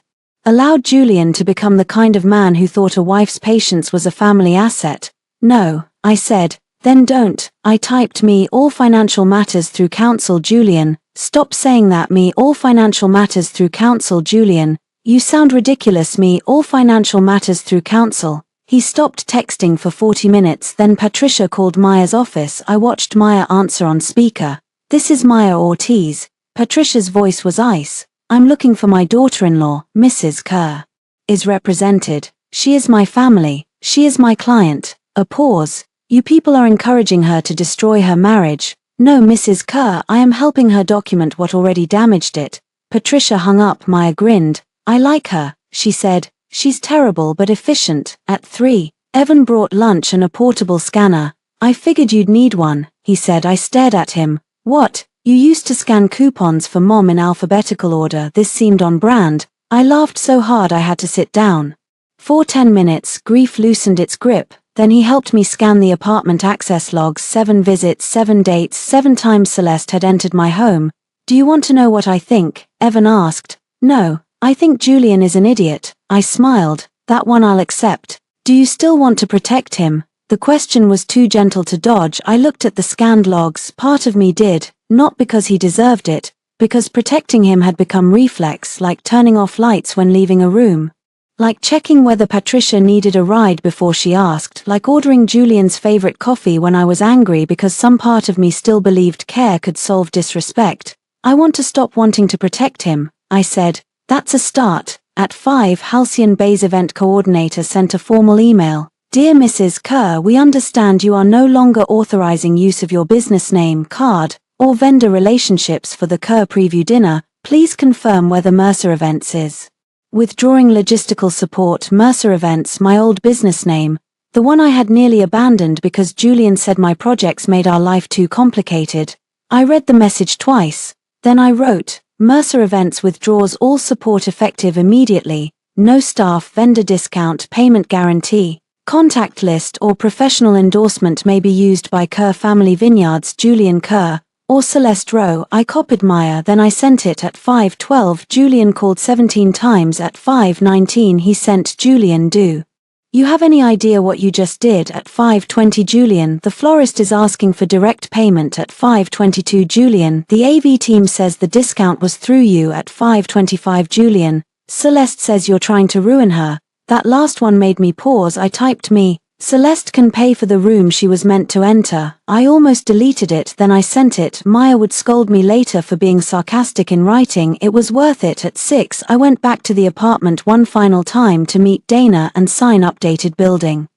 A: allowed Julian to become the kind of man who thought a wife's patience was a family asset. No, I said. Then don't. I typed me all financial matters through counsel. Julian, stop saying that. Me all financial matters through counsel. Julian, you sound ridiculous. Me all financial matters through counsel. He stopped texting for 40 minutes. Then Patricia called Maya's office. I watched Maya answer on speaker. This is Maya Ortiz. Patricia's voice was ice. I'm looking for my daughter-in-law, Mrs. Kerr. Is represented. She is my family. She is my client. A pause. You people are encouraging her to destroy her marriage. No, Mrs. Kerr, I am helping her document what already damaged it. Patricia hung up. Maya grinned. I like her, she said. She's terrible but efficient. At 3, Evan brought lunch and a portable scanner. I figured you'd need one, he said. I stared at him. What? You used to scan coupons for Mom in alphabetical order. This seemed on brand. I laughed so hard I had to sit down. For 10 minutes, grief loosened its grip. Then he helped me scan the apartment access logs. 7 visits, 7 dates, 7 times Celeste had entered my home. Do you want to know what I think? Evan asked. No, I think Julian is an idiot. I smiled. That one I'll accept. Do you still want to protect him? The question was too gentle to dodge. I looked at the scanned logs. Part of me did, not because he deserved it, because protecting him had become reflex, like turning off lights when leaving a room. Like checking whether Patricia needed a ride before she asked, like ordering Julian's favorite coffee when I was angry because some part of me still believed care could solve disrespect. I want to stop wanting to protect him, I said. That's a start. At 5, Halcyon Bay's event coordinator sent a formal email. Dear Mrs. Kerr, we understand you are no longer authorizing use of your business name, card, or vendor relationships for the Kerr preview dinner. Please confirm whether Mercer Events is withdrawing logistical support. Mercer Events, my old business name, the one I had nearly abandoned because Julian said my projects made our life too complicated. I read the message twice. Then I wrote, Mercer Events withdraws all support effective immediately. No staff, vendor discount, payment guarantee. Contact list or professional endorsement may be used by Kerr Family Vineyards, Julian Kerr, or Celeste Rowe. I copied Maya, then I sent it at 5:12. Julian called 17 times. At 5:19 he sent Julian, do you have any idea what you just did? At 5:20 Julian, the florist is asking for direct payment. At 5:22 Julian, the AV team says the discount was through you. At 5:25 Julian, Celeste says you're trying to ruin her. That last one made me pause. I typed me. Celeste can pay for the room she was meant to enter. I almost deleted it, then I sent it. Maya would scold me later for being sarcastic in writing. It was worth it. At 6, I went back to the apartment one final time to meet Dana and sign updated building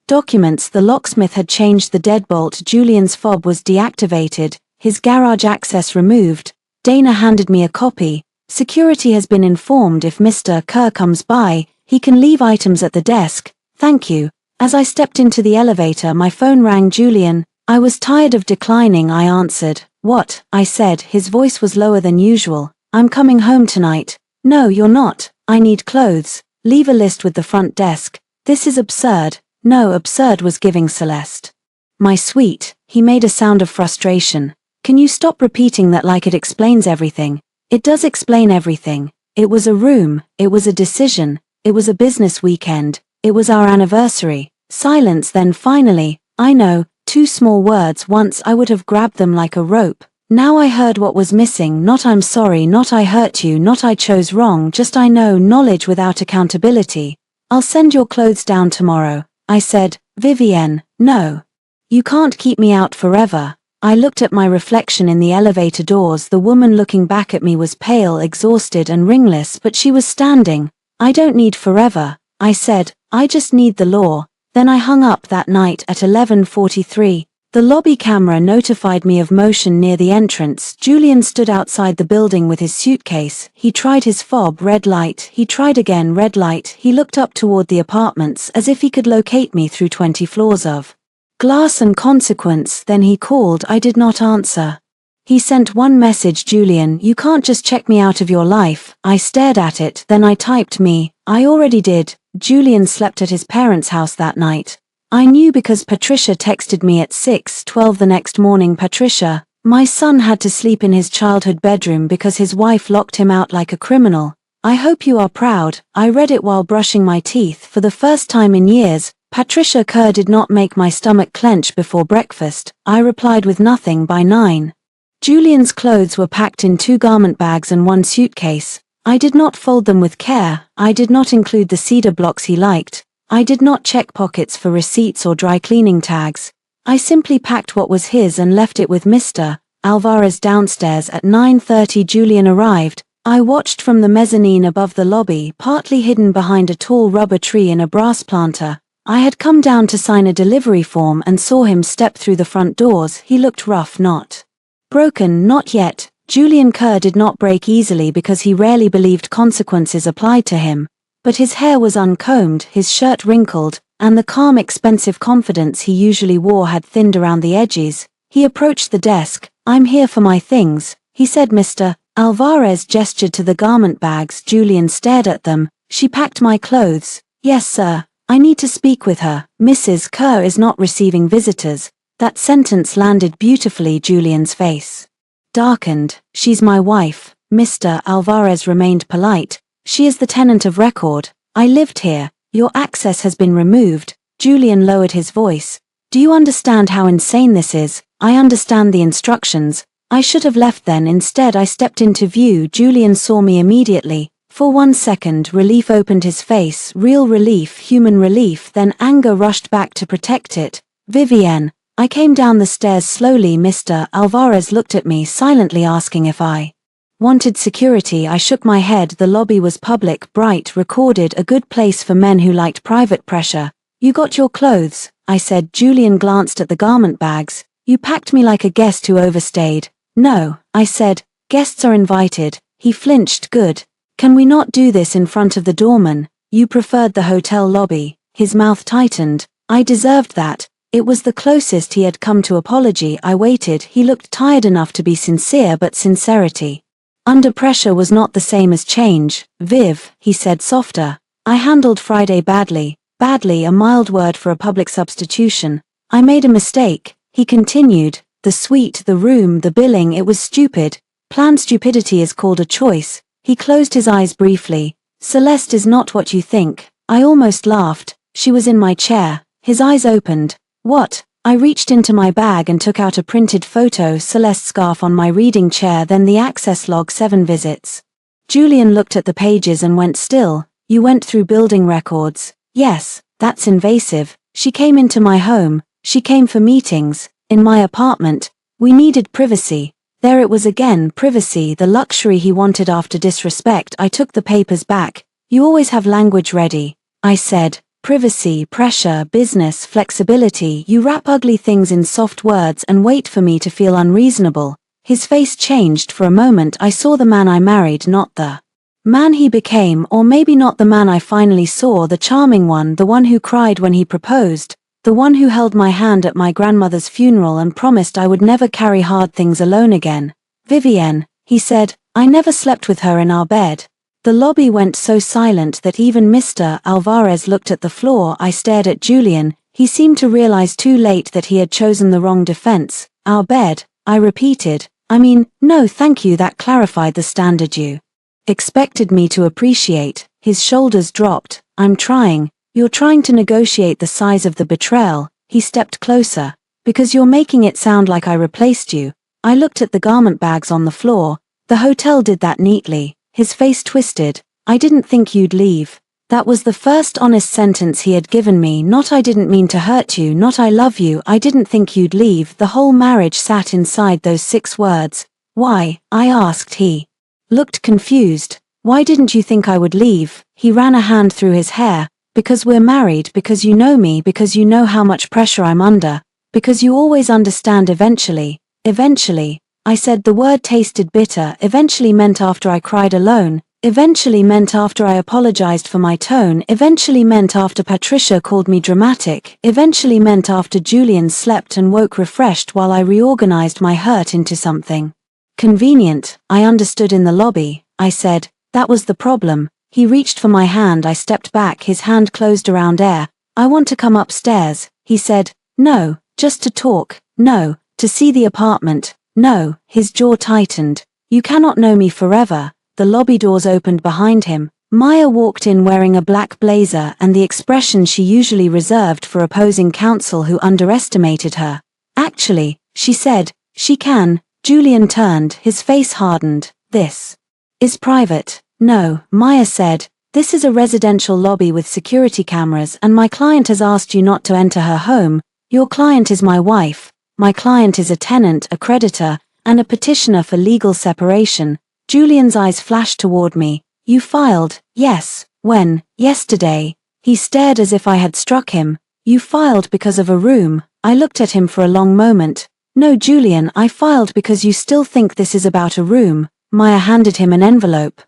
A: documents. The locksmith had changed the deadbolt. Julian's fob was deactivated, his garage access removed. Dana handed me a copy. Security has been informed if Mr. Kerr comes by, he can leave items at the desk. Thank you. As I stepped into the elevator, my phone rang. Julian. I was tired of declining. I answered. What? I said. His voice was lower than usual. I'm coming home tonight. No, you're not. I need clothes. Leave a list with the front desk. This is absurd. No, absurd was giving Celeste. My sweet. He made a sound of frustration. Can you stop repeating that like it explains everything? It does explain everything. It was a room. It was a decision. It was a business weekend. It was our anniversary. Silence. Then finally, I know, 2 small words. Once I would have grabbed them like a rope. Now I heard what was missing. Not I'm sorry, not I hurt you, not I chose wrong, just I know. Knowledge without accountability. I'll send your clothes down tomorrow. I said. Vivienne, no. You can't keep me out forever. I looked at my reflection in the elevator doors. The woman looking back at me was pale, exhausted and ringless, but she was standing. I don't need forever, I said. I just need the law. Then I hung up that night at 11:43. The lobby camera notified me of motion near the entrance. Julian stood outside the building with his suitcase. He tried his fob. Red light. He tried again. Red light. He looked up toward the apartments as if he could locate me through 20 floors of glass and consequence. Then he called. I did not answer. He sent one message. Julian, you can't just check me out of your life. I stared at it. Then I typed me. I already did. Julian slept at his parents' house that night. I knew because Patricia texted me at 6:12 the next morning. Patricia, my son had to sleep in his childhood bedroom because his wife locked him out like a criminal. I hope you are proud. I read it while brushing my teeth. For the first time in years, Patricia Kerr did not make my stomach clench before breakfast. I replied with nothing. By 9. Julian's clothes were packed in 2 garment bags and 1 suitcase. I did not fold them with care. I did not include the cedar blocks he liked. I did not check pockets for receipts or dry cleaning tags. I simply packed what was his and left it with Mr. Alvarez downstairs at 9:30. Julian arrived. I watched from the mezzanine above the lobby, partly hidden behind a tall rubber tree in a brass planter. I had come down to sign a delivery form and saw him step through the front doors. He looked rough, not broken, not yet. Julian Kerr did not break easily because he rarely believed consequences applied to him. But his hair was uncombed, his shirt wrinkled, and the calm, expensive confidence he usually wore had thinned around the edges. He approached the desk. "I'm here for my things," he said. "Mr. Alvarez gestured to the garment bags. Julian stared at them. "She packed my clothes." "Yes, sir. I need to speak with her. Mrs. Kerr is not receiving visitors." That sentence landed beautifully. Julian's face darkened. "She's my wife." Mr. Alvarez remained polite. "She is the tenant of record. I lived here. Your access has been removed." Julian lowered his voice. "Do you understand how insane this is?" "I understand the instructions. I should have left then. Instead I stepped into view." Julian saw me immediately. For 1 second, relief opened his face, real relief, human relief, then anger rushed back to protect it. "Vivienne." I came down the stairs slowly. Mr. Alvarez looked at me, silently asking if I wanted security. I shook my head. The lobby was public, bright, recorded, a good place for men who liked private pressure. "You got your clothes," I said. Julian glanced at the garment bags. "You packed me like a guest who overstayed." "No," I said. "Guests are invited." He flinched. "Good. Can we not do this in front of the doorman?" "You preferred the hotel lobby." His mouth tightened. I deserved that. It was the closest he had come to apology. I waited. He looked tired enough to be sincere, but sincerity under pressure was not the same as change. "Viv," he said, softer. "I handled Friday badly." Badly, a mild word for a public substitution. "I made a mistake," he continued. "The suite, the room, the billing, it was stupid. Planned stupidity is called a choice." He closed his eyes briefly. "Celeste is not what you think." I almost laughed. She was in my chair. His eyes opened. "What?" I reached into my bag and took out a printed photo. Celeste's scarf on my reading chair, then the access log, 7 visits. Julian looked at the pages and went still. "You went through building records." "Yes, that's invasive. She came into my home. She came for meetings. In my apartment. We needed privacy." There it was again, privacy, the luxury he wanted after disrespect. I took the papers back. "You always have language ready," I said. "Privacy, pressure, business, flexibility. You wrap ugly things in soft words and wait for me to feel unreasonable." His face changed. For a moment I saw the man I married, not the man he became, or maybe not the man I finally saw, the charming one, the one who cried when he proposed, the one who held my hand at my grandmother's funeral and promised I would never carry hard things alone again. "Vivienne," he said. "I never slept with her in our bed." The lobby went so silent that even Mr. Alvarez looked at the floor. I stared at Julian. He seemed to realize too late that he had chosen the wrong defense. "Our bed," I repeated. "I mean, no thank you." That clarified the standard you expected me to appreciate. His shoulders dropped. "I'm trying." "You're trying to negotiate the size of the betrayal." He stepped closer. "Because you're making it sound like I replaced you." I looked at the garment bags on the floor. "The hotel did that neatly." His face twisted. "I didn't think you'd leave." That was the first honest sentence he had given me. Not "I didn't mean to hurt you," not "I love you." "I didn't think you'd leave." The whole marriage sat inside those 6 words. "Why?" I asked. He looked confused. "Why didn't you think I would leave?" He ran a hand through his hair. "Because we're married, because you know me, because you know how much pressure I'm under, because you always understand eventually." "Eventually," I said. The word tasted bitter. Eventually meant after I cried alone. Eventually meant after I apologized for my tone. Eventually meant after Patricia called me dramatic. Eventually meant after Julian slept and woke refreshed while I reorganized my hurt into something convenient. "I understood in the lobby," I said. "That was the problem." He reached for my hand. I stepped back. His hand closed around air. "I want to come upstairs," he said. "No, just to talk." "No, to see the apartment." "No." His jaw tightened. "You cannot know me forever." The lobby doors opened behind him. Maya walked in wearing a black blazer and the expression she usually reserved for opposing counsel who underestimated her. "Actually," she said, "she can." Julian turned. His face hardened. "This is private." "No," Maya said. "This is a residential lobby with security cameras and my client has asked you not to enter her home. Your client is my wife. My client is a tenant, a creditor, and a petitioner for legal separation. Julian's eyes flashed toward me. You filed, yes, when, yesterday. He stared as if I had struck him. You filed because of a room. I looked at him for a long moment. No, Julian, I filed because you still think this is about a room. Maya handed him an envelope.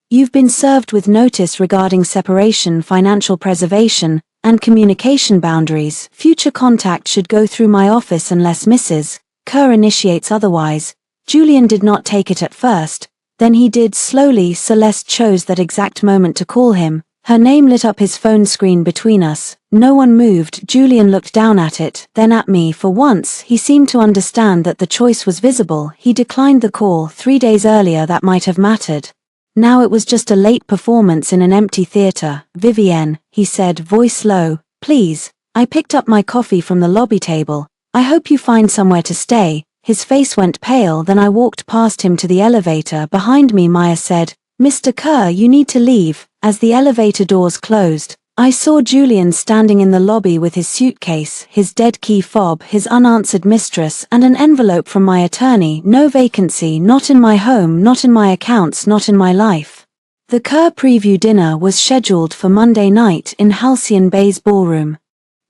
A: You've been served with notice regarding separation, financial preservation, and communication boundaries. Future contact should go through my office unless Mrs. Kerr initiates otherwise. Julian did not take it at first. Then he did. Slowly, Celeste chose that exact moment to call him. Her name lit up his phone screen between us. No one moved. Julian looked down at it, then at me. For once, he seemed to understand that the choice was visible. He declined the call. 3 days earlier that might have mattered. Now it was just a late performance in an empty theater. Vivienne, he said, voice low, please. I picked up my coffee from the lobby table. I hope you find somewhere to stay. His face went pale. Then I walked past him to the elevator. Behind me, Maya said, Mr. Kerr, you need to leave. As the elevator doors closed, I saw Julian standing in the lobby with his suitcase, his dead key fob, his unanswered mistress, and an envelope from my attorney. No vacancy, not in my home, not in my accounts, not in my life. The Kerr preview dinner was scheduled for Monday night in Halcyon Bay's ballroom.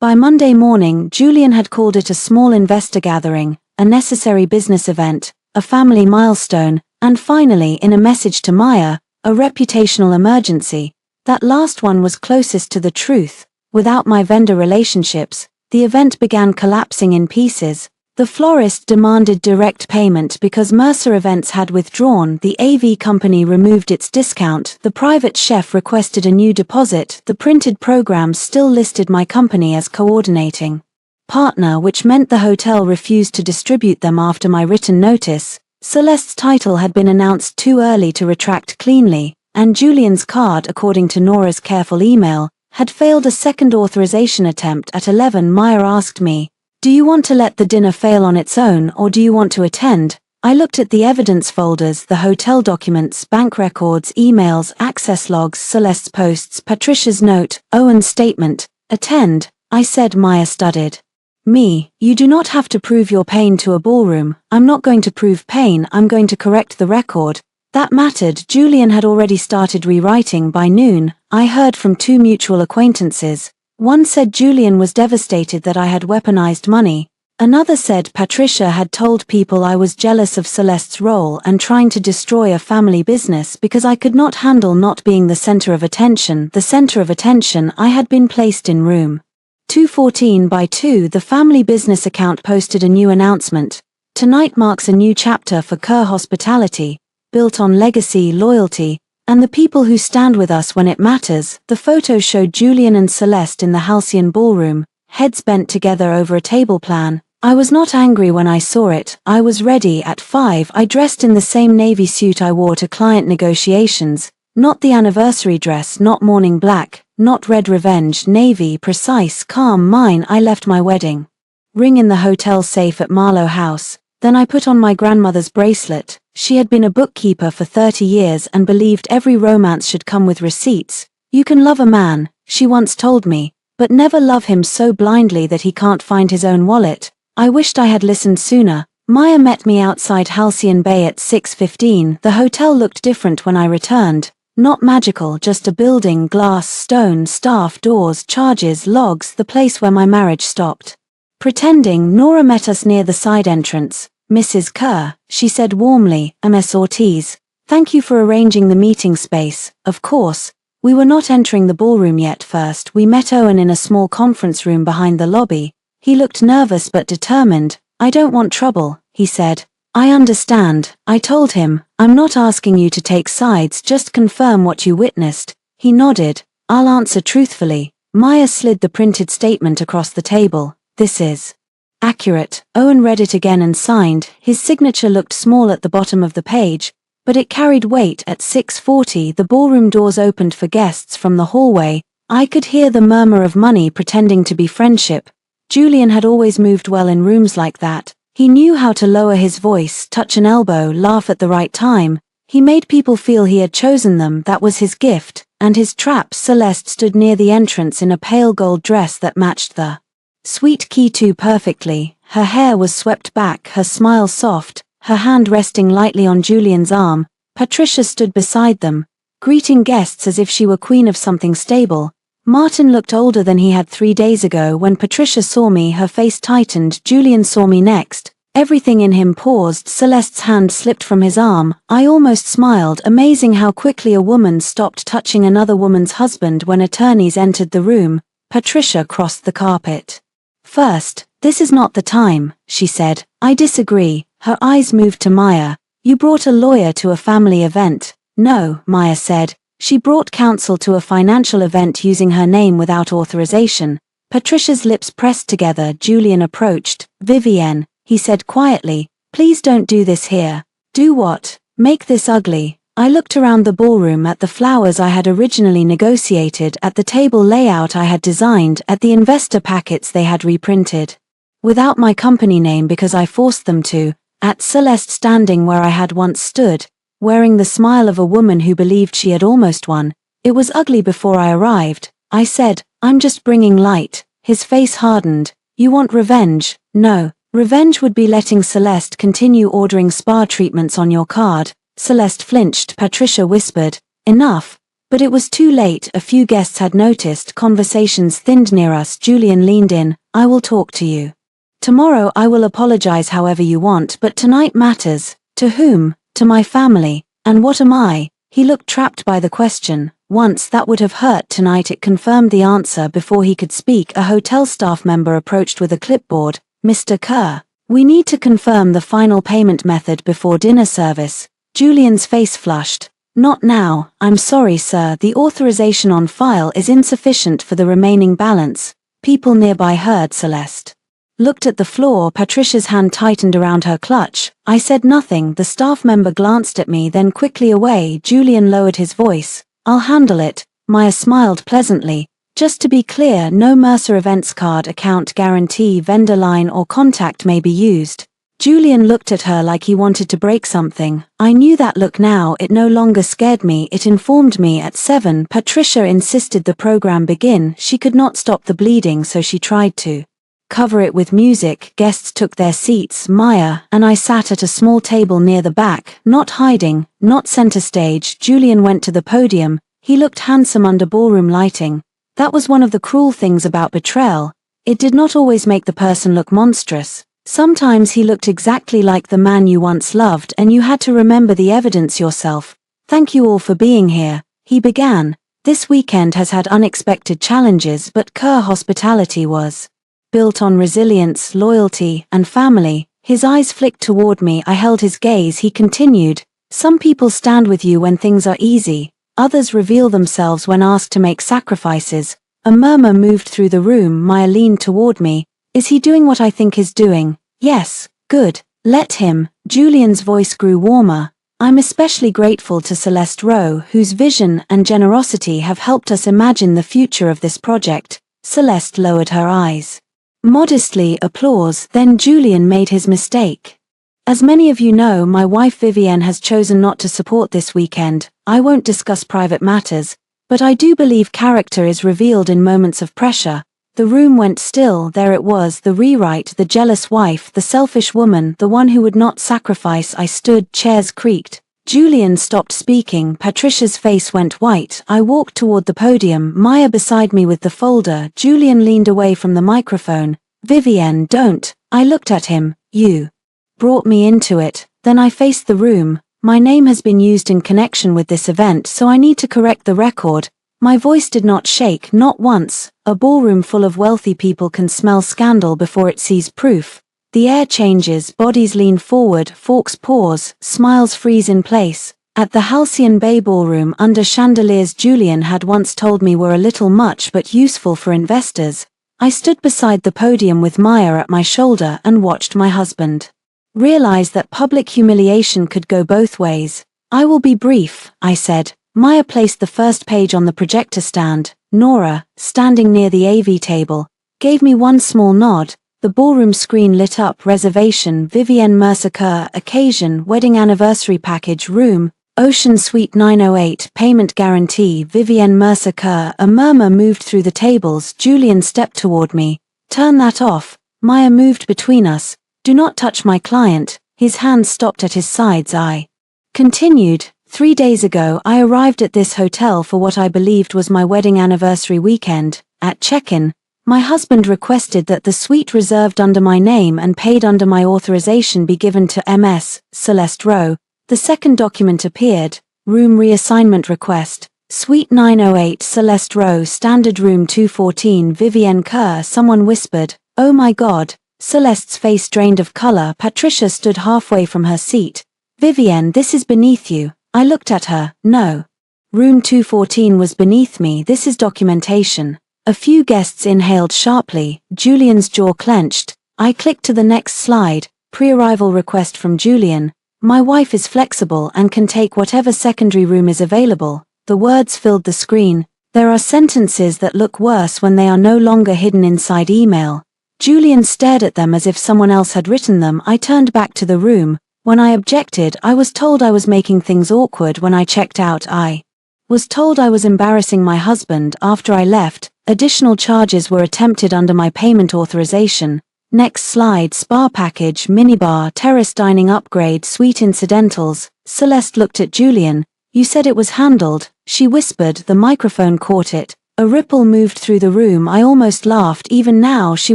A: By Monday morning, Julian had called it a small investor gathering, a necessary business event, a family milestone, and finally, in a message to Maya, a reputational emergency. That last one was closest to the truth. Without my vendor relationships, the event began collapsing in pieces. The florist demanded direct payment because Mercer Events had withdrawn. The AV company removed its discount. The private chef requested a new deposit. The printed programs still listed my company as coordinating partner, which meant the hotel refused to distribute them after my written notice. Celeste's title had been announced too early to retract cleanly, and Julian's card, according to Nora's careful email, had failed a second authorization attempt at 11. Maya asked me, do you want to let the dinner fail on its own or do you want to attend? I looked at the evidence folders, the hotel documents, bank records, emails, access logs, Celeste's posts, Patricia's note, Owen's statement. Attend, I said. Maya studied me. You do not have to prove your pain to a ballroom. I'm not going to prove pain, I'm going to correct the record. That mattered. Julian had already started rewriting. By noon, I heard from 2 mutual acquaintances. One said Julian was devastated that I had weaponized money. Another said Patricia had told people I was jealous of Celeste's role and trying to destroy a family business because I could not handle not being the center of attention. The center of attention. I had been placed in room 214 by 2. The family business account posted a new announcement. Tonight marks a new chapter for Kerr Hospitality, built on legacy, loyalty, and the people who stand with us when it matters. The photo showed Julian and Celeste in the Halcyon ballroom, heads bent together over a table plan. I was not angry when I saw it. I was ready. At 5, I dressed in the same navy suit I wore to client negotiations. Not the anniversary dress, not morning black, not red revenge, navy, precise, calm, mine. I left my wedding ring in the hotel safe at Marlowe House. Then I put on my grandmother's bracelet. She had been a bookkeeper for 30 years and believed every romance should come with receipts. You can love a man, she once told me, but never love him so blindly that he can't find his own wallet. I wished I had listened sooner. Maya met me outside Halcyon Bay at 6:15. The hotel looked different when I returned. Not magical, just a building, glass, stone, staff, doors, charges, logs, the place where my marriage stopped. Pretending, Nora met us near the side entrance. Mrs. Kerr, she said warmly, Ms. Ortiz. Thank you for arranging the meeting space. Of course, we were not entering the ballroom yet. First, we met Owen in a small conference room behind the lobby. He looked nervous but determined. I don't want trouble, he said. I understand, I told him. I'm not asking you to take sides, just confirm what you witnessed. He nodded. I'll answer truthfully. Maya slid the printed statement across the table. This is accurate. Owen read it again and signed. His signature looked small at the bottom of the page, but it carried weight. At 6:40, the ballroom doors opened for guests from the hallway. I could hear the murmur of money pretending to be friendship. Julian had always moved well in rooms like that. He knew how to lower his voice, touch an elbow, laugh at the right time. He made people feel he had chosen them. That was his gift, and his trap. Celeste stood near the entrance in a pale gold dress that matched the sweet key too perfectly. Her hair was swept back, her smile soft, her hand resting lightly on Julian's arm. Patricia stood beside them, greeting guests as if she were queen of something stable. Martin looked older than he had 3 days ago. When Patricia saw me, her face tightened. Julian saw me next. Everything in him paused. Celeste's hand slipped from his arm. I almost smiled. Amazing how quickly a woman stopped touching another woman's husband when attorneys entered the room. Patricia crossed the carpet. First, this is not the time, she said. I disagree. Her eyes moved to Maya. You brought a lawyer to a family event. No, Maya said. She brought counsel to a financial event using her name without authorization. Patricia's lips pressed together. Julian approached. Vivienne, he said quietly, please don't do this here. Do what? Make this ugly. I looked around the ballroom at the flowers I had originally negotiated, at the table layout I had designed, at the investor packets they had reprinted. Without my company name because I forced them to, at Celeste standing where I had once stood, wearing the smile of a woman who believed she had almost won. It was ugly before I arrived. I said, I'm just bringing light. His face hardened. You want revenge? No. Revenge would be letting Celeste continue ordering spa treatments on your card. Celeste flinched. Patricia whispered, enough. But it was too late. A few guests had noticed. Conversations thinned near us. Julian leaned in. I will talk to you. Tomorrow I will apologize however you want, but tonight matters. To whom? To my family. And what am I? He looked trapped by the question. Once that would have hurt. Tonight it confirmed the answer. Before he could speak, a hotel staff member approached with a clipboard. Mr. Kerr, we need to confirm the final payment method before dinner service. Julian's face flushed. Not now. I'm sorry, sir. The authorization on file is insufficient for the remaining balance. People nearby heard. Celeste looked at the floor. Patricia's hand tightened around her clutch. I said nothing. The staff member glanced at me, then quickly away. Julian lowered his voice. I'll handle it. Maya smiled pleasantly. Just to be clear, no Mercer Events card, account, guarantee, vendor line or contact may be used. Julian looked at her like he wanted to break something. I knew that look now. It no longer scared me. It informed me. At 7, Patricia insisted the program begin. She could not stop the bleeding, so she tried to cover it with music. Guests took their seats. Maya and I sat at a small table near the back, not hiding, not center stage. Julian went to the podium. He looked handsome under ballroom lighting. That was one of the cruel things about betrayal. It did not always make the person look monstrous. Sometimes he looked exactly like the man you once loved, and you had to remember the evidence yourself. Thank you all for being here, he began. This weekend has had unexpected challenges, but Kerr Hospitality was built on resilience, loyalty, and family. His eyes flicked toward me. I held his gaze. He continued, some people stand with you when things are easy. Others reveal themselves when asked to make sacrifices. A murmur moved through the room. Maya leaned toward me. Is he doing what I think he's doing? Yes. Good. Let him. Julian's voice grew warmer. I'm especially grateful to Celeste Rowe, whose vision and generosity have helped us imagine the future of this project. Celeste lowered her eyes. Modestly, applause. Then Julian made his mistake. As many of you know, my wife Vivienne has chosen not to support this weekend. I won't discuss private matters, but I do believe character is revealed in moments of pressure. The room went still. There it was, the rewrite, the jealous wife, the selfish woman, the one who would not sacrifice. I stood, chairs creaked. Julian stopped speaking. Patricia's face went white. I walked toward the podium, Maya beside me with the folder. Julian leaned away from the microphone. Vivienne, don't. I looked at him. You brought me into it. Then I faced the room. My name has been used in connection with this event, so I need to correct the record. My voice did not shake, not once. A ballroom full of wealthy people can smell scandal before it sees proof. The air changes, bodies lean forward, forks pause, smiles freeze in place. At the Halcyon Bay Ballroom, under chandeliers Julian had once told me were a little much but useful for investors. I stood beside the podium with Maya at my shoulder and watched my husband realized that public humiliation could go both ways. I will be brief, I said. Maya placed the first page on the projector stand. Nora, standing near the AV table, gave me one small nod. The ballroom screen lit up. Reservation, Vivienne Mercer Kerr, occasion, wedding anniversary package, room, Ocean Suite 908, payment guarantee, Vivienne Mercer Kerr. A murmur moved through the tables. Julian stepped toward me. Turn that off. Maya moved between us. Do not touch my client. His hands stopped at his sides. I continued. 3 days ago I arrived at this hotel for what I believed was my wedding anniversary weekend. At check-in, my husband requested that the suite reserved under my name and paid under my authorization be given to Ms. Celeste Rowe. The second document appeared. Room reassignment request. Suite 908 Celeste Rowe, standard room 214 Vivienne Kerr. Someone whispered, "Oh my God." Celeste's face drained of color. Patricia stood halfway from her seat. "Vivienne, this is beneath you." I looked at her. No. Room 214 was beneath me. This is documentation. A few guests inhaled sharply. Julian's jaw clenched. I clicked to the next slide. Pre-arrival request from Julian. "My wife is flexible and can take whatever secondary room is available." The words filled the screen. There are sentences that look worse when they are no longer hidden inside email. Julian stared at them as if someone else had written them. I turned back to the room. When I objected, I was told I was making things awkward. When I checked out, I was told I was embarrassing my husband. After I left, additional charges were attempted under my payment authorization. Next slide. Spa package, minibar, terrace dining upgrade, suite incidentals. Celeste looked at Julian. "You said it was handled," she whispered. The microphone caught it. A ripple moved through the room. I almost laughed. Even now she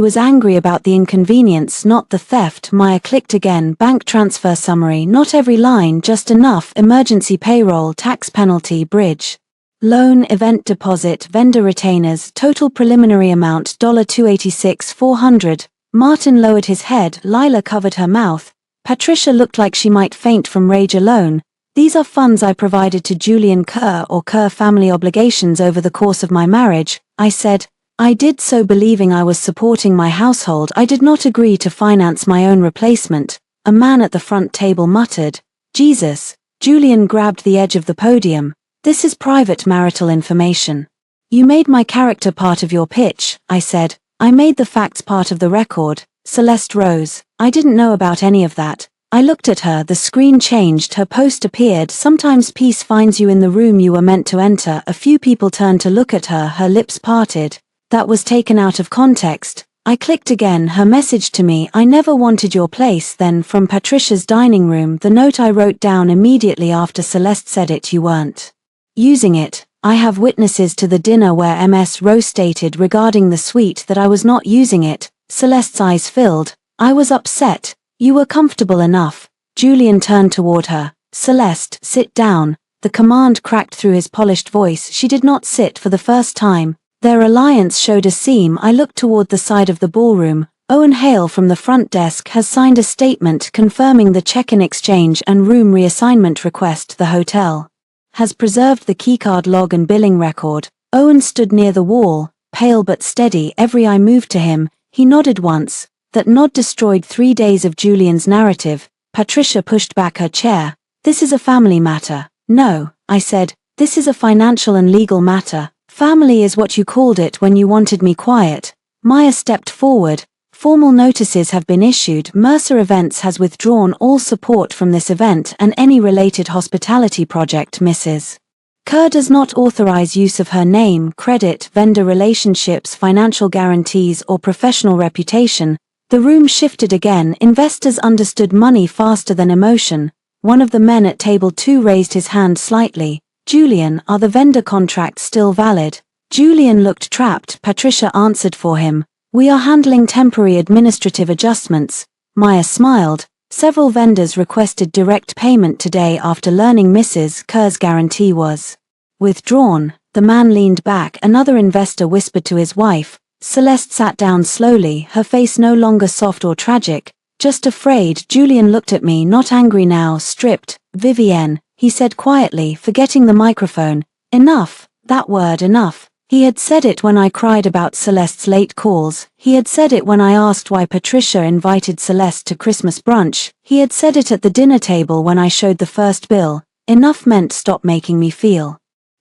A: was angry about the inconvenience, not the theft. Maya clicked again. Bank transfer summary. Not every line, just enough. Emergency payroll, tax penalty, bridge loan, event deposit, vendor retainers, total preliminary amount $286,400. Martin lowered his head. Lila covered her mouth. Patricia looked like she might faint from rage alone. "These are funds I provided to Julian Kerr or Kerr family obligations over the course of my marriage," I said. "I did so believing I was supporting my household. I did not agree to finance my own replacement." A man at the front table muttered, "Jesus." Julian grabbed the edge of the podium. "This is private marital information." "You made my character part of your pitch," I said. "I made the facts part of the record." Celeste rose. "I didn't know about any of that." I looked at her. The screen changed. Her post appeared. "Sometimes peace finds you in the room you were meant to enter." A few people turned to look at her. Her lips parted. That was taken out of context. I clicked again. Her message to me, "I never wanted your place." Then from Patricia's dining room, the note I wrote down immediately after Celeste said it, "You weren't using it. I have witnesses to the dinner where Ms. Rowe stated regarding the suite that I was not using it." Celeste's eyes filled. I was upset. "You were comfortable enough." Julian turned toward her. "Celeste, sit down." The command cracked through his polished voice. She did not sit for the first time. Their alliance showed a seam. I looked toward the side of the ballroom. Owen Hale from the front desk has signed a statement confirming the check-in exchange and room reassignment request. The hotel has preserved the keycard log and billing record. Owen stood near the wall, pale but steady. Every eye moved to him. He nodded once. That nod destroyed 3 days of Julian's narrative. Patricia pushed back her chair. "This is a family matter." "No," I said. "This is a financial and legal matter." "Family is what you called it when you wanted me quiet." Maya stepped forward. "Formal notices have been issued. Mercer Events has withdrawn all support from this event and any related hospitality project. Mrs. Kerr does not authorize use of her name, credit, vendor relationships, financial guarantees, or professional reputation." The room shifted again. Investors understood money faster than emotion. One of the men at table 2 raised his hand slightly. "Julian, are the vendor contracts still valid?" Julian looked trapped. Patricia answered for him. "We are handling temporary administrative adjustments." Maya smiled. "Several vendors requested direct payment today after learning Mrs. Kerr's guarantee was withdrawn." The man leaned back. Another investor whispered to his wife. Celeste sat down slowly, her face no longer soft or tragic, just afraid. Julian looked at me, not angry now, stripped. "Vivienne," he said quietly, forgetting the microphone. "Enough." That word, enough. He had said it when I cried about Celeste's late calls. He had said it when I asked why Patricia invited Celeste to Christmas brunch. He had said it at the dinner table when I showed the first bill. Enough meant stop making me feel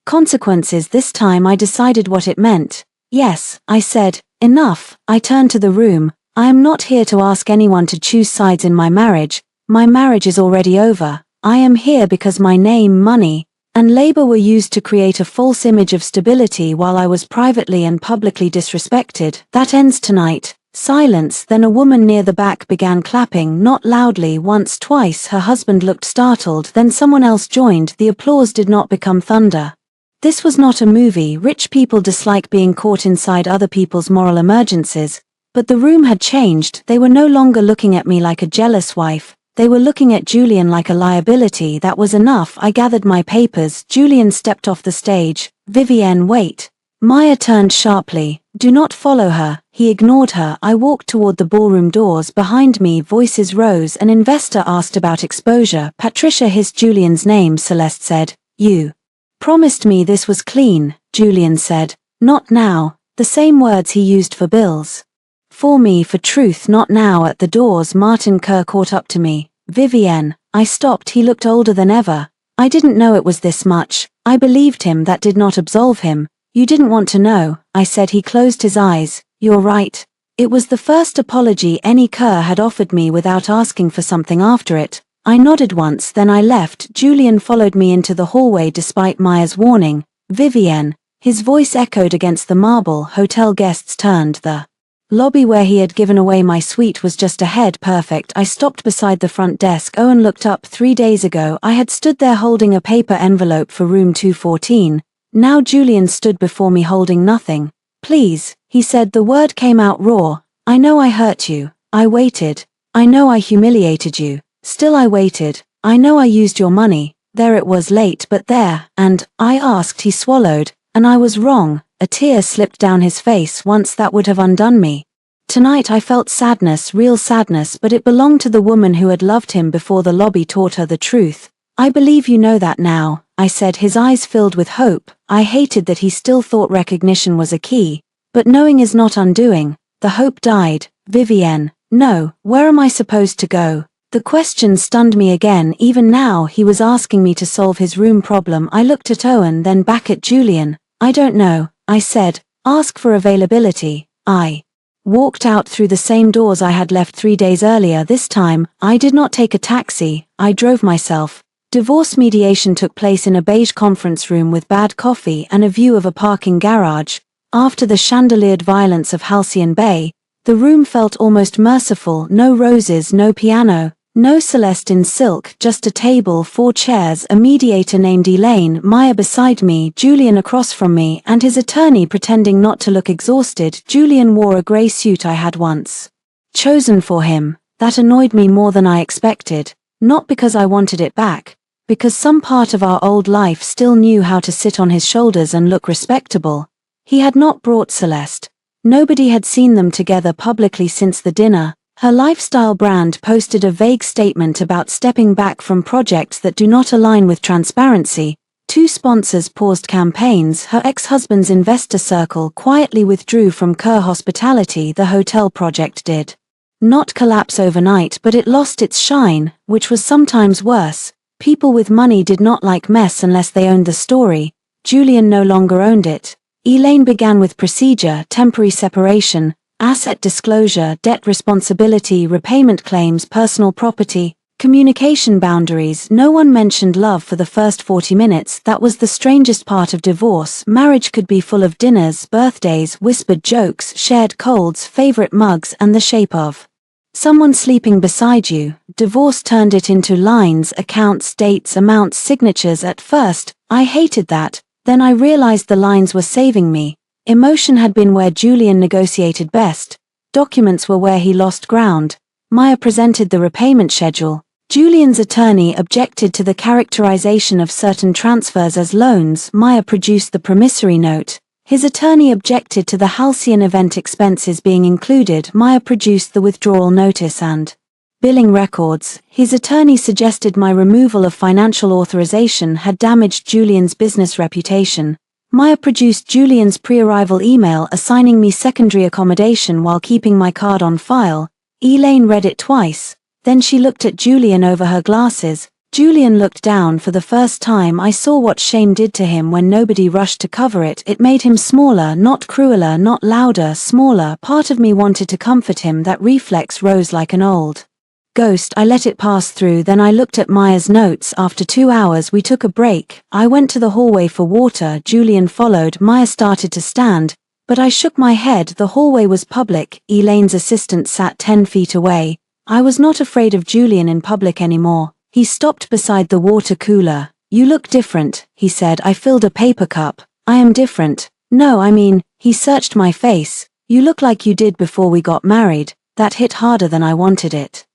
A: consequences. This time I decided what it meant. "Yes," I said, "enough." I turned to the room. "I am not here to ask anyone to choose sides in my marriage. My marriage is already over. I am here because my name, money, and labor were used to create a false image of stability while I was privately and publicly disrespected. That ends tonight." Silence, then a woman near the back began clapping, not loudly, once, twice. Her husband looked startled, then someone else joined. The applause did not become thunder. This was not a movie. Rich people dislike being caught inside other people's moral emergencies. But the room had changed. They were no longer looking at me like a jealous wife. They were looking at Julian like a liability. That was enough. I gathered my papers. Julian stepped off the stage. Vivienne, wait. Maya turned sharply. Do not follow her. He ignored her. I walked toward the ballroom doors. Behind me, voices rose. An investor asked about exposure. Patricia hissed Julian's name. Celeste said, You promised me this was clean, Julian said. Not now. The same words he used for bills. For me, for truth, not now. At the doors, Martin Kerr caught up to me. Vivienne. I stopped. He looked older than ever. I didn't know it was this much. I believed him. That did not absolve him. You didn't want to know, I said. He closed his eyes. You're right. It was the first apology any Kerr had offered me without asking for something after it. I nodded once, then I left. Julian followed me into the hallway despite Maya's warning. Vivienne. His voice echoed against the marble. Hotel guests turned. The lobby where he had given away my suite was just ahead. Perfect. I stopped beside the front desk. Owen looked up. 3 days ago, I had stood there holding a paper envelope for room 214. Now Julian stood before me holding nothing. Please, he said. The word came out raw. I know I hurt you. I waited. I know I humiliated you. Still I waited. I know I used your money. There it was, late, but there. And I asked. He swallowed. And I was wrong. A tear slipped down his face. Once that would have undone me. Tonight I felt sadness, real sadness, but it belonged to the woman who had loved him before the lobby taught her the truth. I believe you know that now, I said, his eyes filled with hope. I hated that he still thought recognition was a key. But knowing is not undoing. The hope died. Vivienne. No, where am I supposed to go? The question stunned me again. Even now he was asking me to solve his room problem. I looked at Owen, then back at Julian. I don't know, I said. Ask for availability. I walked out through the same doors I had left 3 days earlier. This time, I did not take a taxi. I drove myself. Divorce mediation took place in a beige conference room with bad coffee and a view of a parking garage. After the chandeliered violence of Halcyon Bay, the room felt almost merciful. No roses, no piano, no Celeste in silk, just a table, 4 chairs, a mediator named Elaine, Maya beside me, Julian across from me, and his attorney pretending not to look exhausted. Julian wore a grey suit I had once chosen for him. That annoyed me more than I expected. Not because I wanted it back, because some part of our old life still knew how to sit on his shoulders and look respectable. He had not brought Celeste. Nobody had seen them together publicly since the dinner. Her lifestyle brand posted a vague statement about stepping back from projects that do not align with transparency. 2 sponsors paused campaigns. Her ex-husband's investor circle quietly withdrew from Kerr Hospitality. The hotel project did not collapse overnight, but it lost its shine, which was sometimes worse. People with money did not like mess unless they owned the story. Julian no longer owned it. Elaine began with procedure, temporary separation, asset disclosure, debt responsibility, repayment claims, personal property, communication boundaries. No one mentioned love for the first 40 minutes. That was the strangest part of divorce. Marriage could be full of dinners, birthdays, whispered jokes, shared colds, favorite mugs, and the shape of someone sleeping beside you. Divorce turned it into lines, accounts, dates, amounts, signatures. At first, I hated that. Then I realized the lines were saving me. Emotion had been where Julian negotiated best. Documents were where he lost ground. Maya presented the repayment schedule. Julian's attorney objected to the characterization of certain transfers as loans. Maya produced the promissory note. His attorney objected to the Halcyon event expenses being included. Maya produced the withdrawal notice and billing records. His attorney suggested my removal of financial authorization had damaged Julian's business reputation. Maya produced Julian's pre-arrival email assigning me secondary accommodation while keeping my card on file. Elaine read it twice. Then she looked at Julian over her glasses. Julian looked down. For the first time I saw what shame did to him when nobody rushed to cover it. It made him smaller, not crueler, not louder, smaller. Part of me wanted to comfort him. That reflex rose like an old ghost. I let it pass through. Then I looked at Maya's notes. After 2 hours we took a break. I went to the hallway for water. Julian followed. Maya started to stand. But I shook my head. The hallway was public. Elaine's assistant sat 10 feet away. I was not afraid of Julian in public anymore. He stopped beside the water cooler. You look different, he said. I filled a paper cup. I am different. No, I mean, he searched my face. You look like you did before we got married. That hit harder than I wanted it.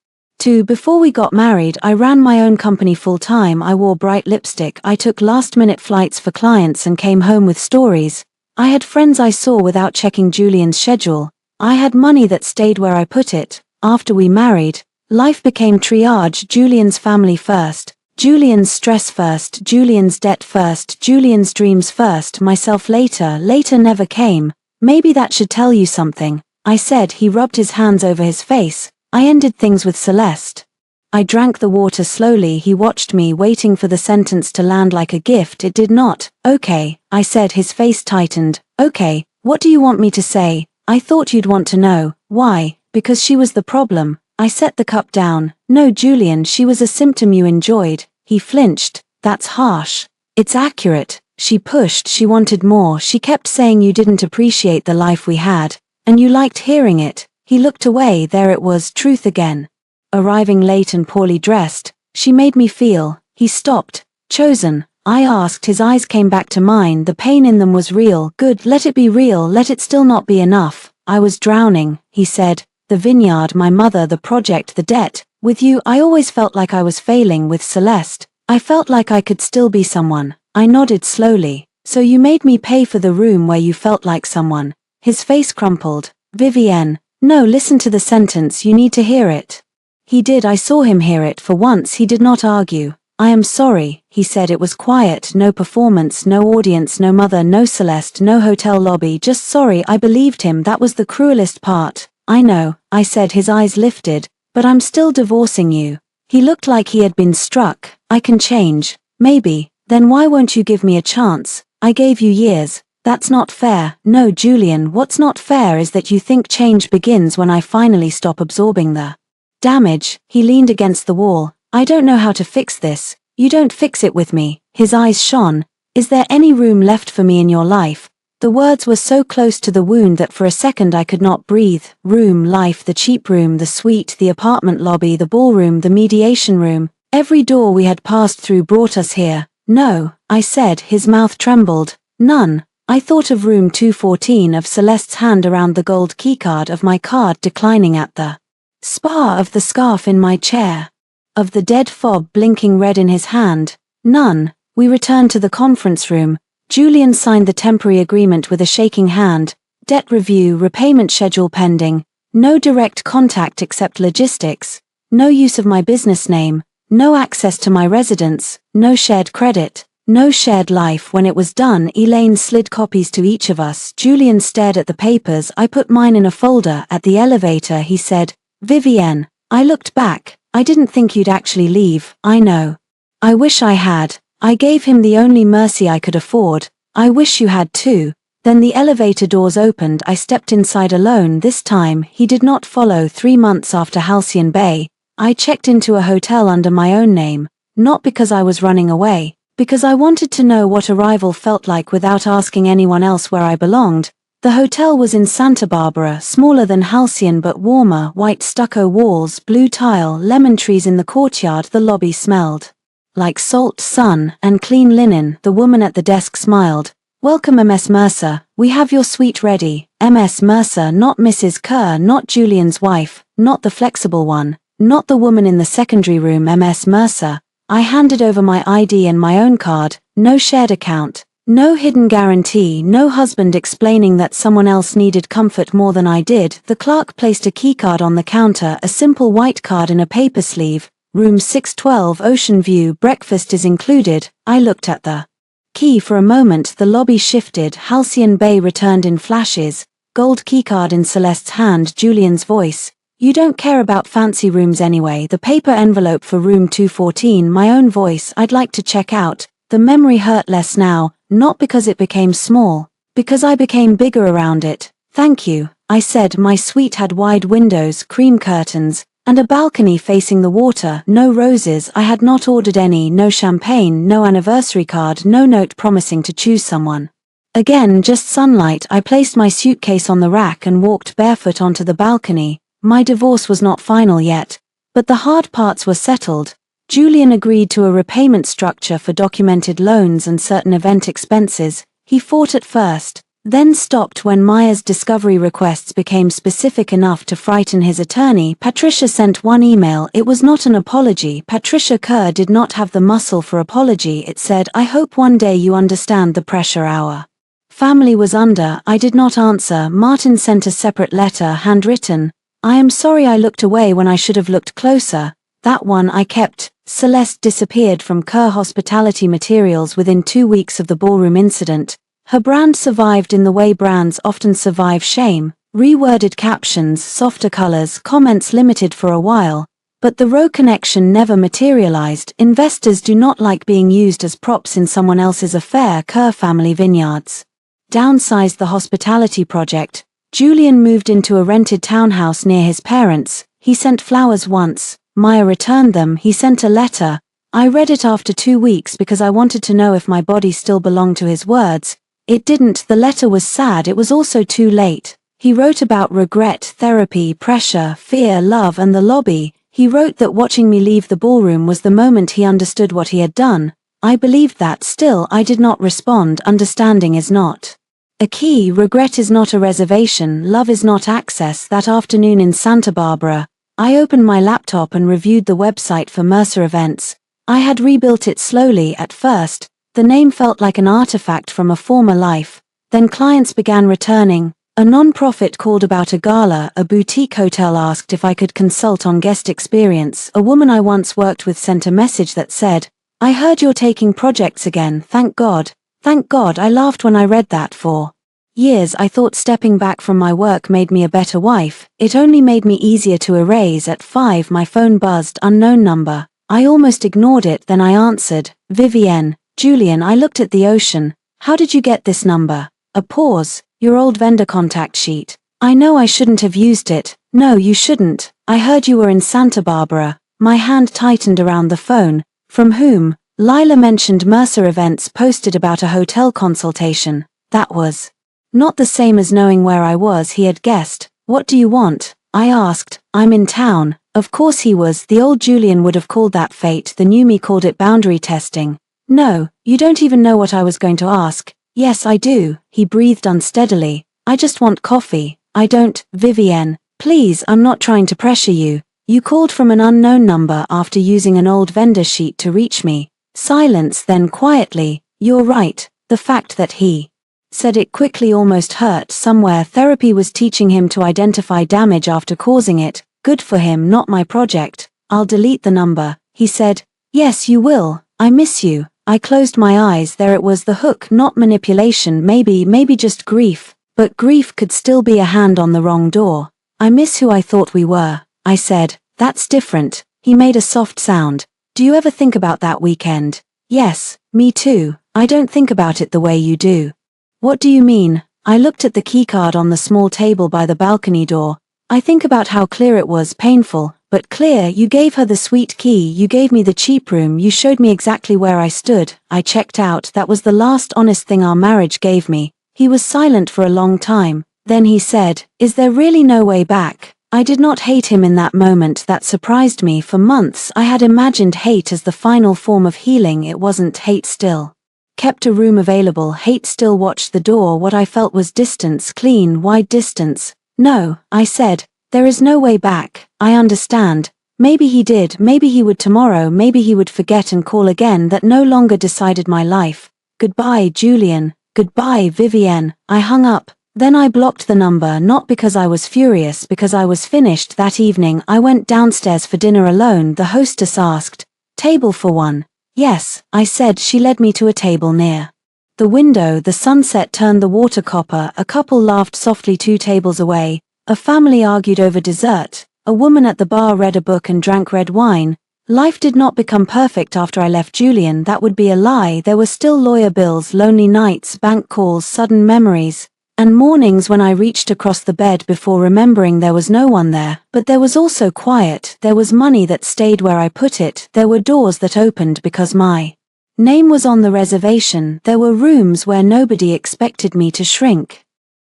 A: Before we got married, I ran my own company full-time. I wore bright lipstick. I took last-minute flights for clients and came home with stories. I had friends I saw without checking Julian's schedule. I had money that stayed where I put it. After we married, life became triage. Julian's family first. Julian's stress first. Julian's debt first. Julian's dreams first. Myself later. Later never came. Maybe that should tell you something, I said. He rubbed his hands over his face. I ended things with Celeste. I drank the water slowly. He watched me, waiting for the sentence to land like a gift. It did not. Okay, I said. His face tightened. Okay, what do you want me to say? I thought you'd want to know. Why? Because she was the problem. I set the cup down. No, Julian, she was a symptom you enjoyed. He flinched. That's harsh. It's accurate. She pushed. She wanted more. She kept saying you didn't appreciate the life we had. And you liked hearing it. He looked away. There it was, truth again. Arriving late and poorly dressed, she made me feel. He stopped. Chosen? I asked. His eyes came back to mine. The pain in them was real. Good, let it be real. Let it still not be enough. I was drowning, he said. The vineyard, my mother, the project, the debt. With you, I always felt like I was failing. With Celeste, I felt like I could still be someone. I nodded slowly. So you made me pay for the room where you felt like someone. His face crumpled. Vivienne. No, listen to the sentence. You need to hear it. He did. I saw him hear it. For once he did not argue. I am sorry, he said. It was quiet. No performance, no audience, no mother, no Celeste, no hotel lobby. Just sorry. I believed him. That was the cruelest part. I know, I said. His eyes lifted. But I'm still divorcing you. He looked like he had been struck. I can change. Maybe. Then why won't you give me a chance? I gave you years. That's not fair. No, Julian, what's not fair is that you think change begins when I finally stop absorbing the damage. He leaned against the wall. I don't know how to fix this. You don't fix it with me. His eyes shone. Is there any room left for me in your life? The words were so close to the wound that for a second I could not breathe. Room, life, the cheap room, the suite, the apartment lobby, the ballroom, the mediation room. Every door we had passed through brought us here. No, I said. His mouth trembled. None. I thought of room 214, of Celeste's hand around the gold keycard, of my card declining at the spa, of the scarf in my chair, of the dead fob blinking red in his hand. None. We returned to the conference room. Julian signed the temporary agreement with a shaking hand. Debt review, repayment schedule pending. No direct contact except logistics. No use of my business name. No access to my residence. No shared credit. No shared life. When it was done, Elaine slid copies to each of us. Julian stared at the papers. I put mine in a folder. At the elevator, he said, Vivienne. I looked back. I didn't think you'd actually leave. I know. I wish I had. I gave him the only mercy I could afford. I wish you had too. Then the elevator doors opened. I stepped inside alone. This time, he did not follow. 3 months after Halcyon Bay, I checked into a hotel under my own name. Not because I was running away. Because I wanted to know what arrival felt like without asking anyone else where I belonged. The hotel was in Santa Barbara, smaller than Halcyon but warmer. White stucco walls, blue tile, lemon trees in the courtyard. The lobby smelled like salt, sun, and clean linen. The woman at the desk smiled. Welcome, MS Mercer. We have your suite ready. MS Mercer, not Mrs. Kerr, not Julian's wife, not the flexible one, not the woman in the secondary room. MS Mercer. I handed over my ID and my own card. No shared account. No hidden guarantee. No husband explaining that someone else needed comfort more than I did. The clerk placed a keycard on the counter, a simple white card in a paper sleeve. Room 612, Ocean View, breakfast is included. I looked at the key for a moment. The lobby shifted. Halcyon Bay returned in flashes. Gold keycard in Celeste's hand. Julian's voice. You don't care about fancy rooms anyway. The paper envelope for room 214, my own voice. I'd like to check out. The memory hurt less now, not because it became small, because I became bigger around it. Thank you, I said. My suite had wide windows, cream curtains, and a balcony facing the water. No roses. I had not ordered any. No champagne, no anniversary card, no note promising to choose someone. Again, just sunlight. I placed my suitcase on the rack and walked barefoot onto the balcony. My divorce was not final yet, but the hard parts were settled. Julian agreed to a repayment structure for documented loans and certain event expenses. He fought at first, then stopped when Maya's discovery requests became specific enough to frighten his attorney. Patricia sent one email. It was not an apology. Patricia Kerr did not have the muscle for apology. It said, "I hope one day you understand the pressure our family was under." I did not answer. Martin sent a separate letter, handwritten. "I am sorry I looked away when I should have looked closer." That one I kept. Celeste disappeared from Kerr Hospitality Materials within 2 weeks of the ballroom incident. Her brand survived in the way brands often survive shame. Reworded captions, softer colors, comments limited for a while. But the Rowe connection never materialized. Investors do not like being used as props in someone else's affair. Kerr Family Vineyards downsized the hospitality project. Julian moved into a rented townhouse near his parents. He sent flowers once. Maya returned them. He sent a letter. I read it after 2 weeks because I wanted to know if my body still belonged to his words. It didn't. The letter was sad. It was also too late. He wrote about regret, therapy, pressure, fear, love, and the lobby. He wrote that watching me leave the ballroom was the moment he understood what he had done. I believed that. Still, I did not respond. Understanding is not a key. Regret is not a reservation. Love is not access. That afternoon in Santa Barbara, I opened my laptop and reviewed the website for Mercer Events. I had rebuilt it slowly at first. The name felt like an artifact from a former life. Then clients began returning. A non-profit called about a gala. A boutique hotel asked if I could consult on guest experience. A woman I once worked with sent a message that said, "I heard you're taking projects again. Thank God." Thank God. I laughed when I read that. For years I thought stepping back from my work made me a better wife. It only made me easier to erase. At 5 my phone buzzed. Unknown number. I almost ignored it. Then I answered. "Vivienne." "Julian, I looked at the ocean. How did you get this number?" A pause. "Your old vendor contact sheet." "I know I shouldn't have used it." "No, you shouldn't. I heard you were in Santa Barbara." My hand tightened around the phone. "From whom?" Lila mentioned Mercer Events posted about a hotel consultation. That was not the same as knowing where I was. He had guessed. "What do you want?" I asked. "I'm in town." Of course he was. The old Julian would have called that fate. The new me called it boundary testing. "No, you don't even know what I was going to ask." "Yes, I do." He breathed unsteadily. "I just want coffee." "I don't." "Vivienne, please, I'm not trying to pressure you. You called from an unknown number after using an old vendor sheet to reach me." Silence. Then quietly, "You're right." The fact that he said it quickly almost hurt. Somewhere therapy was teaching him to identify damage after causing it. Good for him, not my project. "I'll delete the number," he said. "Yes, you will. I miss you." I closed my eyes. There it was, the hook, not manipulation, maybe just grief. But grief could still be a hand on the wrong door. "I miss who I thought we were," I said. "That's different." He made a soft sound. "Do you ever think about that weekend?" "Yes, me too. I don't think about it the way you do." "What do you mean?" I looked at the keycard on the small table by the balcony door. "I think about how clear it was, painful, but clear. You gave her the sweet key, you gave me the cheap room, you showed me exactly where I stood. I checked out. That was the last honest thing our marriage gave me." He was silent for a long time. Then he said, "Is there really no way back?" I did not hate him in that moment. That surprised me. For months I had imagined hate as the final form of healing. It wasn't. Hate still kept a room available. Hate still watched the door. What I felt was distance, clean, wide distance. "No," I said. "There is no way back." "I understand." Maybe he did. Maybe he would tomorrow. Maybe he would forget and call again. That no longer decided my life. "Goodbye, Julian." "Goodbye, Vivienne." I hung up. Then I blocked the number, not because I was furious, because I was finished. That evening I went downstairs for dinner alone. The hostess asked, "Table for one?" "Yes," I said. She led me to a table near the window. The sunset turned the water copper. A couple laughed softly 2 tables away. A family argued over dessert. A woman at the bar read a book and drank red wine. Life did not become perfect after I left Julian. That would be a lie. There were still lawyer bills, lonely nights, bank calls, sudden memories, and mornings when I reached across the bed before remembering there was no one there. But there was also quiet. There was money that stayed where I put it. There were doors that opened because my Name was on the reservation. There were rooms where nobody expected me to shrink.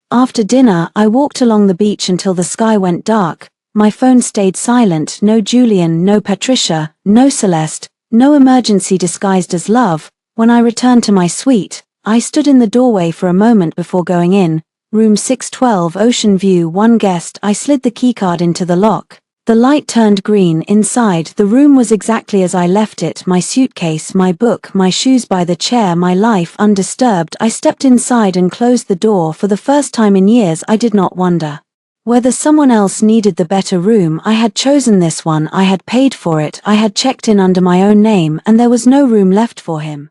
A: After dinner, I walked along the beach until the sky went dark. My phone stayed silent. No Julian, no Patricia, no Celeste, no emergency disguised as love. When I returned to my suite, I stood in the doorway for a moment before going in. Room 612, Ocean View, one guest. I slid the keycard into the lock. The light turned green. Inside, the room was exactly as I left it. My suitcase, my book, my shoes by the chair, my life undisturbed. I stepped inside and closed the door. For the first time in years, I did not wonder whether someone else needed the better room. I had chosen this one. I had paid for it. I had checked in under my own name, and there was no room left for him.